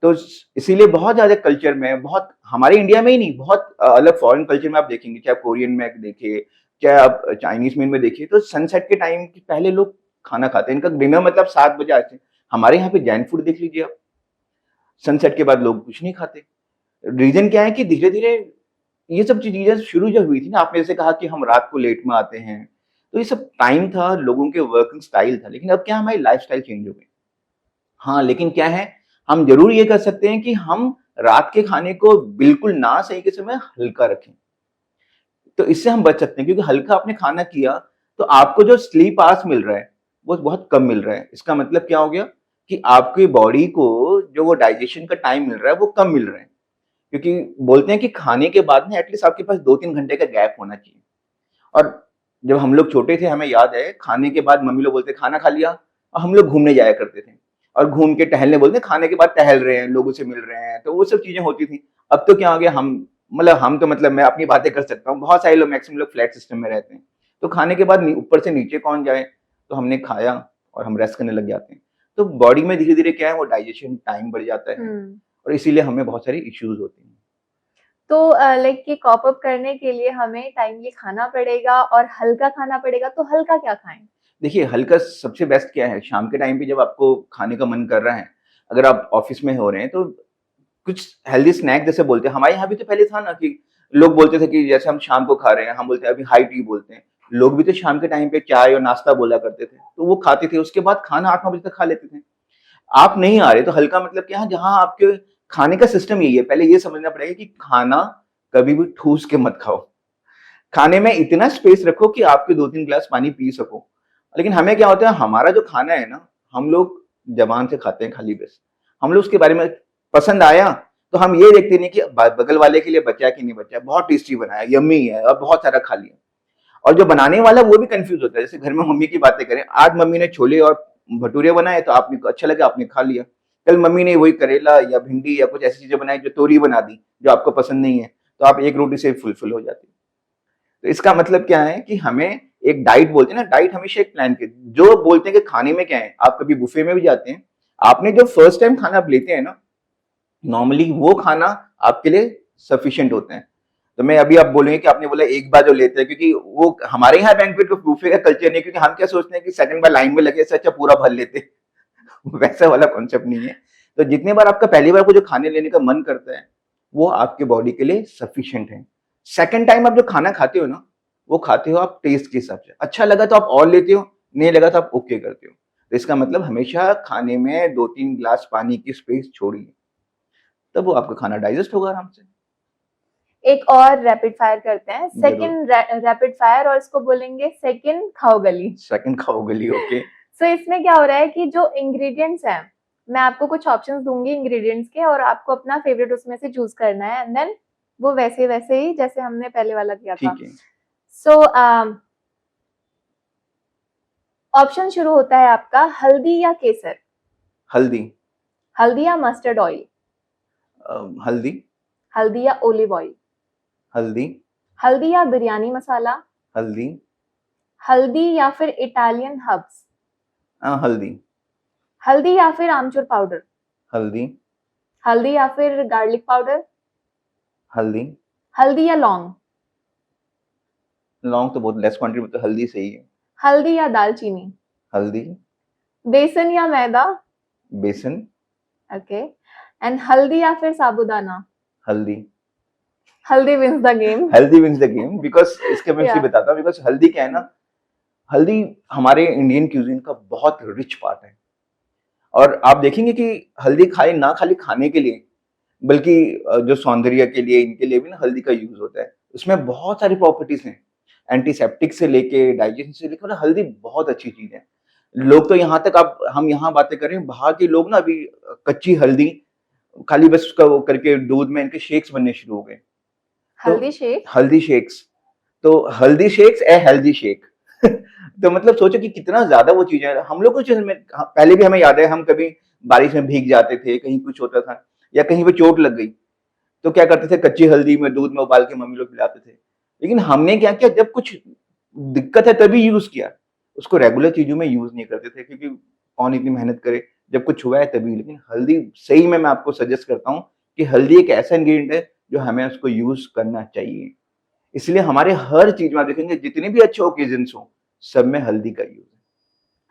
तो इसीलिए बहुत ज्यादा कल्चर में, बहुत हमारे इंडिया में ही नहीं, बहुत अलग फॉरेन कल्चर में आप देखेंगे, चाहे कोरियन में देखिए, चाहे आप चाइनीज में देखिए, तो सनसेट के टाइम के पहले लोग खाना खाते हैं। इनका डिनर मतलब 7 बजे आते हैं। हमारे यहाँ पे जैन फूड देख लीजिए आप, सनसेट के बाद लोग कुछ नहीं खाते। रीजन क्या है कि धीरे धीरे ये सब चीजें शुरू जब हुई थी ना, आपने जैसे कहा कि हम रात को लेट में आते हैं, तो ये सब टाइम था, लोगों के वर्किंग स्टाइल था। लेकिन अब क्या, हमारी लाइफ स्टाइल चेंज हो गई। हाँ, लेकिन क्या है, हम जरूर ये कर सकते हैं कि हम रात के खाने को बिल्कुल ना सही के समय हल्का रखें। तो इससे हम बच सकते हैं, क्योंकि हल्का आपने खाना किया तो आपको जो स्लीप आवर्स मिल रहा है वो बहुत कम मिल रहा है। इसका मतलब क्या हो गया कि आपकी बॉडी को जो वो डाइजेशन का टाइम मिल रहा है वो कम मिल रहा है। क्योंकि बोलते हैं कि खाने के बाद में एटलीस्ट आपके पास 2-3 घंटे का गैप होना चाहिए। और जब हम लोग छोटे थे, हमें याद है, खाने के बाद मम्मी लोग बोलते खाना खा लिया, और हम लोग घूमने जाया करते थे, और घूम के टहलने बोलते खाने के बाद टहल रहे हैं, लोगों से मिल रहे हैं, तो वो सब चीजें होती थी। अब तो क्या हो गया, हम तो मतलब मैं अपनी बातें कर सकता हूँ, बहुत सारे लोग, मैक्सिमम लोग फ्लैट सिस्टम में रहते हैं। तो खाने के बाद ऊपर से नीचे कौन जाए, तो हमने खाया और हम रेस्ट करने लग जाते हैं। तो बॉडी में धीरे धीरे क्या है, वो डाइजेशन टाइम बढ़ जाता है, हम्म। और इसीलिए हमें बहुत सारे इश्यूज होते हैं। तो लाइक कि कॉप अप करने के लिए हमें टाइमली खाना पड़ेगा और हल्का खाना पड़ेगा, तो हल्का क्या खाएं? देखिए, हल्का सबसे बेस्ट क्या है, शाम के टाइम पे जब आपको खाने का मन कर रहा है, अगर आप ऑफिस में हो रहे हैं, तो कुछ हेल्दी स्नैक जैसे बोलते हैं, हमारे यहाँ भी तो पहले था ना कि लोग बोलते थे कि जैसे हम शाम को खा रहे हैं, हम बोलते हैं अभी हाई टी बोलते हैं। लोग भी तो शाम के टाइम पे चाय और नाश्ता बोला करते थे, तो वो खाते थे, उसके बाद खाना 8-9 बजे तक खा लेते थे। आप नहीं आ रहे तो हल्का मतलब क्या है, जहाँ आपके खाने का सिस्टम यही है। पहले ये समझना पड़ेगा कि खाना कभी भी ठूस के मत खाओ। खाने में इतना स्पेस रखो कि आपके 2-3 ग्लास पानी पी सको। लेकिन हमें क्या होता है, हमारा जो खाना है ना, हम लोग जबान से खाते हैं खाली बस। हम लोग उसके बारे में, पसंद आया तो हम ये देखते नहीं कि बगल वाले के लिए बचा कि नहीं बचा, बहुत टेस्टी बनाया, यम्मी है, और बहुत सारा खा लिया। और जो बनाने वाला वो भी कंफ्यूज होता है। जैसे घर में मम्मी की बातें करें, आज मम्मी ने छोले और भटूरे बनाए तो आपने अच्छा लगा, आपने खा लिया। कल मम्मी ने वही करेला या भिंडी या कुछ ऐसी चीजें बनाई, जो तोरी बना दी, जो आपको पसंद नहीं है, तो आप एक रोटी से फुलफिल हो जाती है। तो इसका मतलब क्या है कि हमें एक डाइट, बोलते हैं ना, डाइट हमेशा एक प्लान के, जो बोलते हैं कि खाने में क्या है, आप कभी बुफे में भी जाते हैं, आपने जो फर्स्ट टाइम खाना आप लेते हैं ना, नॉर्मली वो खाना आपके लिए सफिशिएंट होता है। तो मैं अभी आप बोलेंगे कि आपने बोला एक बार जो लेते हैं, क्योंकि वो हमारे यहाँ बैंक्वेट को बुफे का कल्चर नहीं है, क्योंकि हम क्या सोचते हैं कि सेकंड बार लाइन में लगे, इससे अच्छा पूरा भर लेते। वैसा वाला कॉन्सेप्ट नहीं है। तो जितने बार आपका पहली बार को जो खाने लेने का मन करता है, वो आपके बॉडी के लिए सफिशिएंट है। सेकंड टाइम आप जो खाना खाते हो ना, वो खाते हो आप टेस्ट के हिसाब से। अच्छा लगा तो आप और लेते हो, नहीं लगा तो आप ओके करते हो। तो इसका मतलब हमेशा खाने में 2-3 ग्लास पानी की स्पेस छोड़िए, तब वो आपका खाना डाइजेस्ट होगा आराम से। एक और रैपिड फायर करते हैं, ज़रूर। सेकंड रैपिड फायर, और इसको बोलेंगे सेकंड खाओ गली। सेकंड खाओ गली, ओके। सो इसमें क्या हो रहा है कि जो इंग्रेडिएंट्स हैं, मैं आपको कुछ ऑप्शंस दूंगी इंग्रेडिएंट्स के, और आपको अपना फेवरेट उसमें से चूज करना है, एंड देन वो वैसे वैसे ही जैसे हमने पहले वाला किया था। ठीक है। सो ऑप्शन शुरू होता है आपका, हल्दी या केसर, हल्दी। हल्दी या मस्टर्ड ऑयल, हल्दी। हल्दी या ओलिव ऑयल, हल्दी। हल्दी या बिरयानी मसाला, हल्दी। हल्दी या फिर इटालियन हर्ब्स, हल्दी। हल्दी या फिर आमचूर पाउडर, हल्दी। हल्दी या फिर गार्लिक पाउडर, हल्दी। हल्दी या लौंग, लौंग तो बहुत लेस क्वांटिटी में, तो हल्दी सही है। हल्दी या दालचीनी, हल्दी। बेसन या मैदा, बेसन। ओके, एंड हल्दी या फिर साबूदाना। हल्दी। हल्दी wins the game. Healthy wins the game, because इसके मैं इसलिए या बताता हूँ, बिकॉज़ हल्दी क्या है ना, हल्दी हमारे इंडियन क्यूज़ीन का बहुत रिच पार्ट है। और आप देखेंगे कि हल्दी खाली ना खाली खाने के लिए, बल्कि जो सौंदर्य के लिए, इनके लिए भी ना हल्दी का यूज़ होता है। उसमें बहुत सारी प्रॉपर्टीज़ हैं, एंटीसेप्टिक से लेके डाइजेशन से लेके, मतलब हल्दी बहुत अच्छी चीज़ है। लोग तो यहाँ तक, आप हम यहाँ बातें कर रहे हैं, बाहर के लोग ना अभी कच्ची हल्दी खाली बस उसका वो करके दूध में इनके शेक्स बनने शुरू हो गए। तो हल्दी शेक। हल्दी शेक्स, तो हल्दी शेक्स ए हेल्दी शेक। तो मतलब सोचो कि कितना ज़्यादा वो चीज़ें हम लोग को चीज़ में पहले भी हमें याद है, हम कभी बारिश में भीग जाते थे, कहीं कुछ होता था या कहीं पे चोट लग गई, तो क्या करते थे, कच्ची हल्दी में दूध में उबाल के मम्मी लोग पिलाते थे। लेकिन हमने क्या किया, जब कुछ दिक्कत है तभी यूज़ किया, उसको रेगुलर चीज़ों में यूज़ नहीं करते थे, क्योंकि कौन इतनी मेहनत करे, जब कुछ हुआ है तभी। लेकिन हल्दी सही में मैं आपको सजेस्ट करता हूँ कि हल्दी एक ऐसा इंग्रीडिएंट है जो हमें उसको यूज़ करना चाहिए। इसलिए हमारे हर चीज़ में आप देखेंगे, जितने भी अच्छे ओकेजन्स हों, सब में हल्दी का यूज़ है।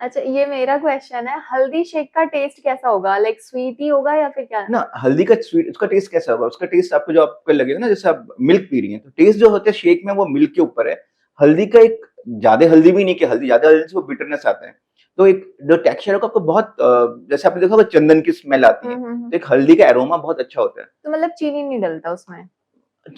अच्छा, ये मेरा क्वेश्चन है, हल्दी शेक का टेस्ट कैसा होगा? लाइक स्वीट ही होगा या फिर क्या? ना हल्दी का स्वीट, उसका टेस्ट कैसा होगा? उसका टेस्ट आपको जो आपको लगेगा ना, जैसे आप मिल्क पी रही हैं, तो टेस्ट जो होता है शेक में वो मिल्क के ऊपर है। हल्दी का एक, ज़्यादा हल्दी भी नहीं कि हल्दी ज़्यादा हल्दी से वो बिटरनेस आता है। तो एक जो टेक्सचर होगा आपको बहुत जैसे आपने देखा होगा चंदन की स्मेल आती है, हम्म। तो एक हल्दी का एरोमा बहुत अच्छा होता है। तो मतलब चीनी नहीं डलता उसमें?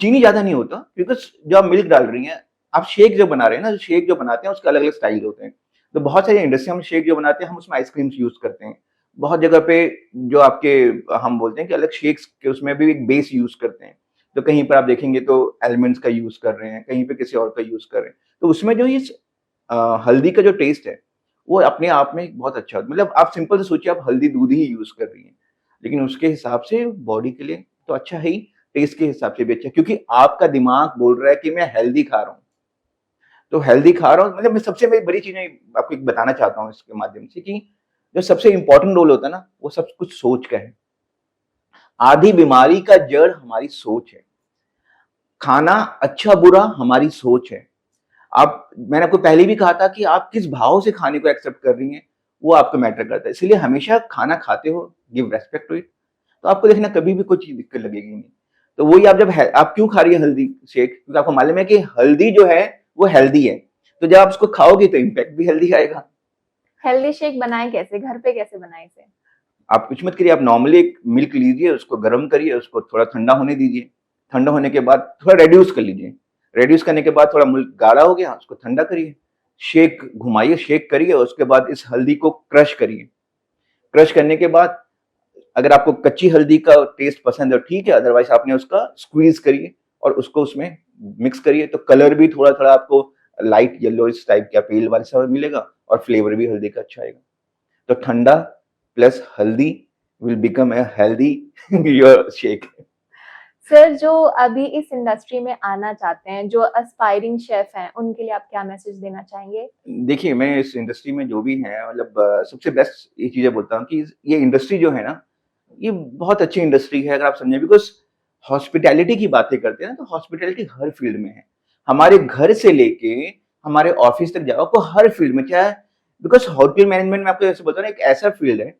चीनी ज़्यादा नहीं होता, बिकॉज़ जो आप मिल्क डाल रही हैं, आप शेक जो बना रहे हैं ना, शेक जो बनाते हैं उसके अलग-अलग स्टाइल होते हैं। तो बहुत सारी इंडस्ट्री हम शेक जो बनाते हैं, हम उसमें आइसक्रीम्स यूज़ करते हैं। बहुत जगह पे जो आपके हम बोलते हैं कि अलग शेक्स के उसमें भी एक बेस यूज़ करते हैं। तो कहीं पर आप देखेंगे तो एलमंड्स का यूज़ कर रहे हैं, कहीं पे किसी और का यूज़ कर रहे हैं। तो उसमें जो ये हल्दी का जो टेस्ट है, वो अपने आप में एक बहुत अच्छा, मतलब आप सिंपल से सोचिए, आप हल्दी दूध ही यूज़ कर रही हैं, लेकिन उसके हिसाब से बॉडी के लिए तो अच्छा है ही, टेस्ट के हिसाब से भी अच्छा, क्योंकि आपका दिमाग बोल रहा है कि मैं हेल्दी खा रहा हूँ। तो हेल्दी खा रहा हूँ, मतलब मैं सबसे मैं बड़ी चीज़ मैं आपको एक बताना चाहता हूँ इसके माध्यम से, कि जो सबसे इम्पोर्टेंट रोल होता है ना, वो सब कुछ सोच का है। आधी बीमारी का जड़ हमारी सोच है। खाना अच्छा-बुरा हमारी सोच है। आप, मैंने आपको पहले भी कहा था कि आप किस भाव से खाने को एक्सेप्ट कर रही हैं, वो आपको मैटर करता है। इसीलिए हमेशा खाना खाते हो, गिव रिस्पेक्ट टू इट, तो आपको देखना कभी भी कोई चीज़ दिक्कत लगेगी नहीं। तो वही, आप जब है, आप क्यों खा रही है हल्दी शेक? क्योंकि आपको मालूम है कि हल्दी जो है वो हेल्दी है। तो जब आप उसको खाओगे तो इम्पैक्ट भी हेल्दी आएगा। हेल्दी शेक बनाए कैसे, घर पे कैसे बनाए इसे? आप कुछ मत करिए, आप नॉर्मली एक मिल्क लीजिए, उसको गर्म करिए, उसको थोड़ा ठंडा होने दीजिए। ठंडा होने के बाद थोड़ा रिड्यूस कर लीजिए। रिड्यूस करने के बाद थोड़ा मिल्क गाढ़ा हो गया, उसको ठंडा करिए। शेक घुमाइए, शेक करिए, उसके बाद इस हल्दी को क्रश करिए। क्रश करने के बाद अगर आपको कच्ची हल्दी का टेस्ट पसंद है ठीक है, अदरवाइज आपने उसका स्क्वीज करिए और उसको उसमें मिक्स करिए, तो कलर भी थोड़ा-थोड़ा आपको लाइट येलो इस टाइप का पेल वाला सा मिलेगा और फ्लेवर भी हल्दी का अच्छा आएगा। तो ठंडा प्लस हल्दी will become a healthy your shake. Sir, जो अभी इस इंडस्ट्री में आना चाहते हैं, जो एस्पायरिंग शेफ हैं, उनके लिए आप क्या मैसेज देना चाहेंगे? देखिए, मैं इस इंडस्ट्री में जो भी है, मतलब सबसे बेस्ट ये चीज़ें बोलता हूँ कि ये इंडस्ट्री जो है ना, ये बहुत अच्छी इंडस्ट्री है अगर आप समझें, बिकॉज़ हॉस्पिटैलिटी की बातें करते हैं ना, तो हॉस्पिटैलिटी हर फील्ड में है। हमारे घर से लेके हमारे ऑफिस तक जाओ, आपको हर फील्ड में, चाहे, बिकॉज़ होटल मैनेजमेंट में आपको जैसे बता रहा हूँ, एक ऐसा फील्ड है,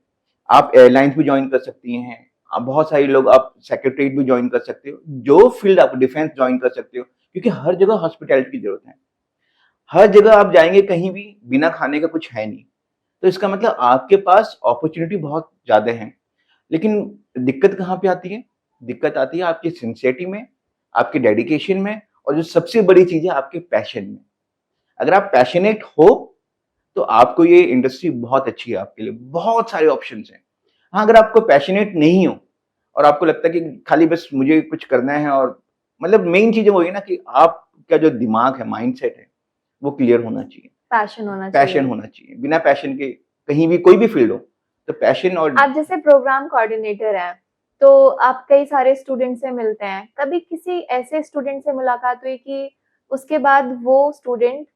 आप एयरलाइंस भी जॉइन कर सकती हैं, आप बहुत सारे लोग, आप सेक्रेटरीट भी जॉइन कर सकते हो, जो फील्ड आप डिफेंस जॉइन कर सकते हो, क्योंकि हर जगह हॉस्पिटैलिटी की ज़रूरत है। हर जगह आप जाएँगे कहीं भी बिना खाने का कुछ है नहीं। तो इसका मतलब आपके पास अपॉर्च्युनिटी बहुत ज़्यादा है। लेकिन दिक्कत कहाँ पे आती है? दिक्कत आती है आपकी सिंसियरिटी में, आपके डेडिकेशन में और जो सबसे बड़ी चीज़ है आपके पैशन में। अगर आप पैशनेट हो, तो आपको ये इंडस्ट्री बहुत अच्छी है आपके लिए, बहुत सारे ऑप्शंस हैं। हाँ, अगर आपको पैशनेट नहीं हो और आपको लगता है कि खाली बस मुझे कुछ करना है और मतलब मेन चीज़ वही है ना कि आपका जो दिमाग है, माइंडसेट है, वो क्लियर होना चाहिए, पैशन होना पैशन चाहिए। होना चाहिए। बिना पैशन के कहीं भी कोई भी फील्ड हो, तो पैशन और आप जैसे प्रोग्राम कोऑर्डिनेटर हैं, तो आप कई सारे स्टूडेंट से मिलते हैं। कभी किसी ऐसे स्टूडेंट से मुलाकात हुई कि उसके बाद वो स्टूडेंट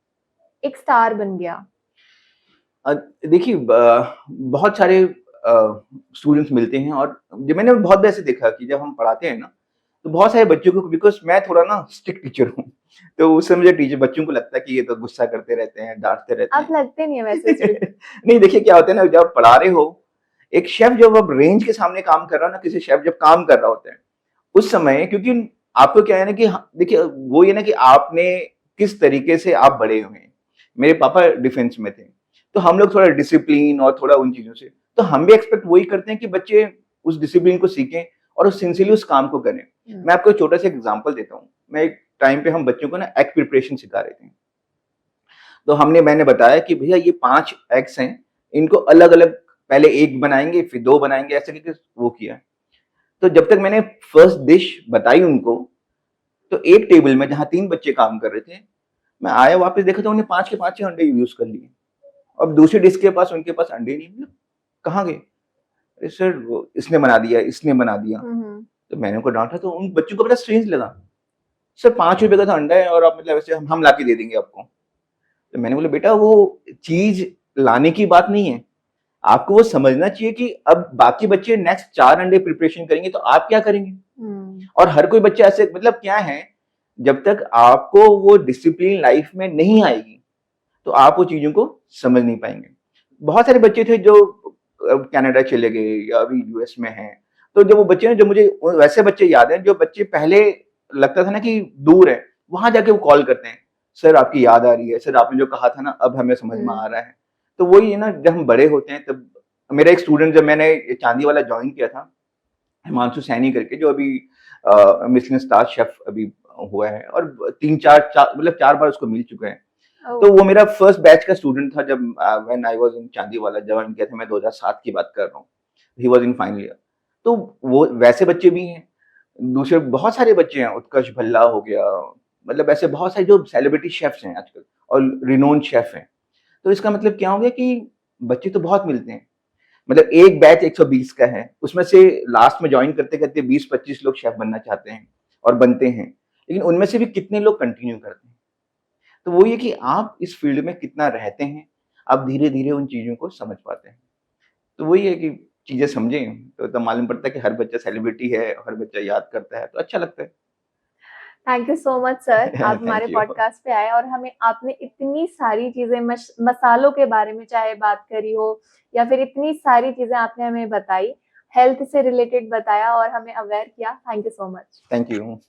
एक स्टार बन गया? देखिए बहुत सारे स्टूडेंट्स मिलते हैं और जो मैंने बहुत बार ऐसे देखा कि जब हम पढ़ाते हैं ना, तो बहुत सारे बच्चों को बिकॉज़ मैं थोड़ा ना स्ट्रिक्ट टीचर हूँ, तो उस समय मुझे टीचर बच्चों को लगता है कि ये तो गुस्सा करते रहते हैं, डाँटते रहते आप हैं। लगते नहीं है वैसे स्ट्रिक्ट। नहीं देखिए क्या होता है ना जब आप पढ़ा रहे हो, एक शेफ़ जब अब रेंज के सामने काम कर रहा हो ना, किसी शेफ़ जब काम कर रहा होता है, उस समय क्योंकि आपको क्या है ना कि देखिए वो ये ना कि आपने किस तरीके से आप बड़े हुए हैं। मेरे पापा डिफेंस में थे, तो हम लोग थोड़ा डिसिप्लिन और थोड़ा उन चीज़ों से तो हम भी एक्सपेक्ट वही करते हैं कि बच्चे उस डिसिप्लिन को सीखें और उस सिंसियरली उस काम को करें। हुँ। मैं आपको एक छोटा-सा एग्ज़ाम्पल देता हूँ। मैं एक टाइम पे हम बच्चों को ना एग प्रिपरेशन सिखा रहे थे। तो मैंने बताया कि भैया ये 5 एग्स हैं, इनको अलग-अलग पहले 1 बनाएँगे, फिर 2 बनाएँगे, ऐसे करके वो किया। तो जब तक मैंने फर्स्ट डिश बताई उनको, तो एक टेबल में जहाँ 3 बच्चे काम कर रहे थे, मैं आया वापस देखा तो उन्होंने 5 के 5 ही अंडे यूज़ कर लिए। अब दूसरी डिश के पास उनके पास अंडे नहीं मतलब कहाँ गए? अरे सर वो इसने बना दिया, इसने बना दिया। हुँ, हुँ। तो मैंने उनको डाँटा तो उन बच्चों को बड़ा स्ट्रेंज लगा। सर ₹5 का तो अंडा है और आप मतलब ऐसे हम लाके दे देंगे आपको। तो मैंने बोला बेटा वो चीज़ लाने की बात नहीं है। आपको वो समझना चाहिए कि अब बाकी बच्चे नेक्स्ट 4 अंडे प्रिपरेशन करेंगे तो आप क्या करेंगे? हुँ। और हर कोई बच्चा ऐसे मतलब क्या है, जब तक आपको वो डिसिप्लिन लाइफ में नहीं आएगी, तो आप वो चीज़ों को समझ नहीं पाएँगे। बहुत सारे बच्चे थे जो कनाडा चले गए या अभी यूएस में हैं। तो जो वो बच्चे हैं जो मुझे वैसे बच्चे याद हैं जो बच्चे पहले लगता था ना कि दूर है, वहाँ जाके वो कॉल करते हैं, सर आपकी याद आ रही है, सर आपने जो कहा था ना अब हमें समझ में हुँ। आ रहा है। तो वही है ना जब हम बड़े होते हैं तब मेरा एक स्टूडेंट जब मैंने ये चांदी वाला जॉइन किया था, हिमांशु सैनी करके जो अभी मिशेलिन स्टार शेफ अभी हुआ है और 3-4 मतलब 4 बार उसको मिल चुका है। ओह! तो वो मेरा फर्स्ट बैच का स्टूडेंट था जब when I was in Chandiwala join किया था मैं 2007 की बात कर रहा हूँ। He was in final year. तो वो वैसे बच्चे भी हैं। दूसरे बहुत सारे बच्चे हैं, उत्कर्ष भल्ला हो गया, मतलब ऐसे बहुत सारे जो सेलिब्रिटी शेफ्स हैं आजकल और रिनोन्ड शेफ हैं। तो इसका मतलब क्या हो गया कि बच्चे तो बहुत मिलते हैं। मतलब एक बैच 120 का है, उसमें से लास्ट में जॉइन करते-करते 20-25 लोग शेफ बनना चाहते हैं और बनते हैं। लेकिन उनमें से भी कितने लोग कंटिन्यू करते हैं। तो वो ये कि आप इस फील्ड में कितना रहते हैं, आप धीरे-धीरे उन चीज़ों को समझ पाते हैं। तो वही है कि चीज़ें समझें, तो तब मालूम पड़ता है कि हर बच्चा सेलिब्रिटी है, हर बच्चा याद करता है, तो अच्छा लगता है। Thank you so much sir. आप हमारे थैंक यू। पॉडकास्ट पे आए और हमें आपने इतनी सारी चीज़ें मसालों के बारे में चाहे बात करी हो या फिर इतनी सारी चीज़ें आपने हमें बताई, हेल्थ से रिलेटेड बताया और हमें अवेयर किया। Thank you so much. Thank you.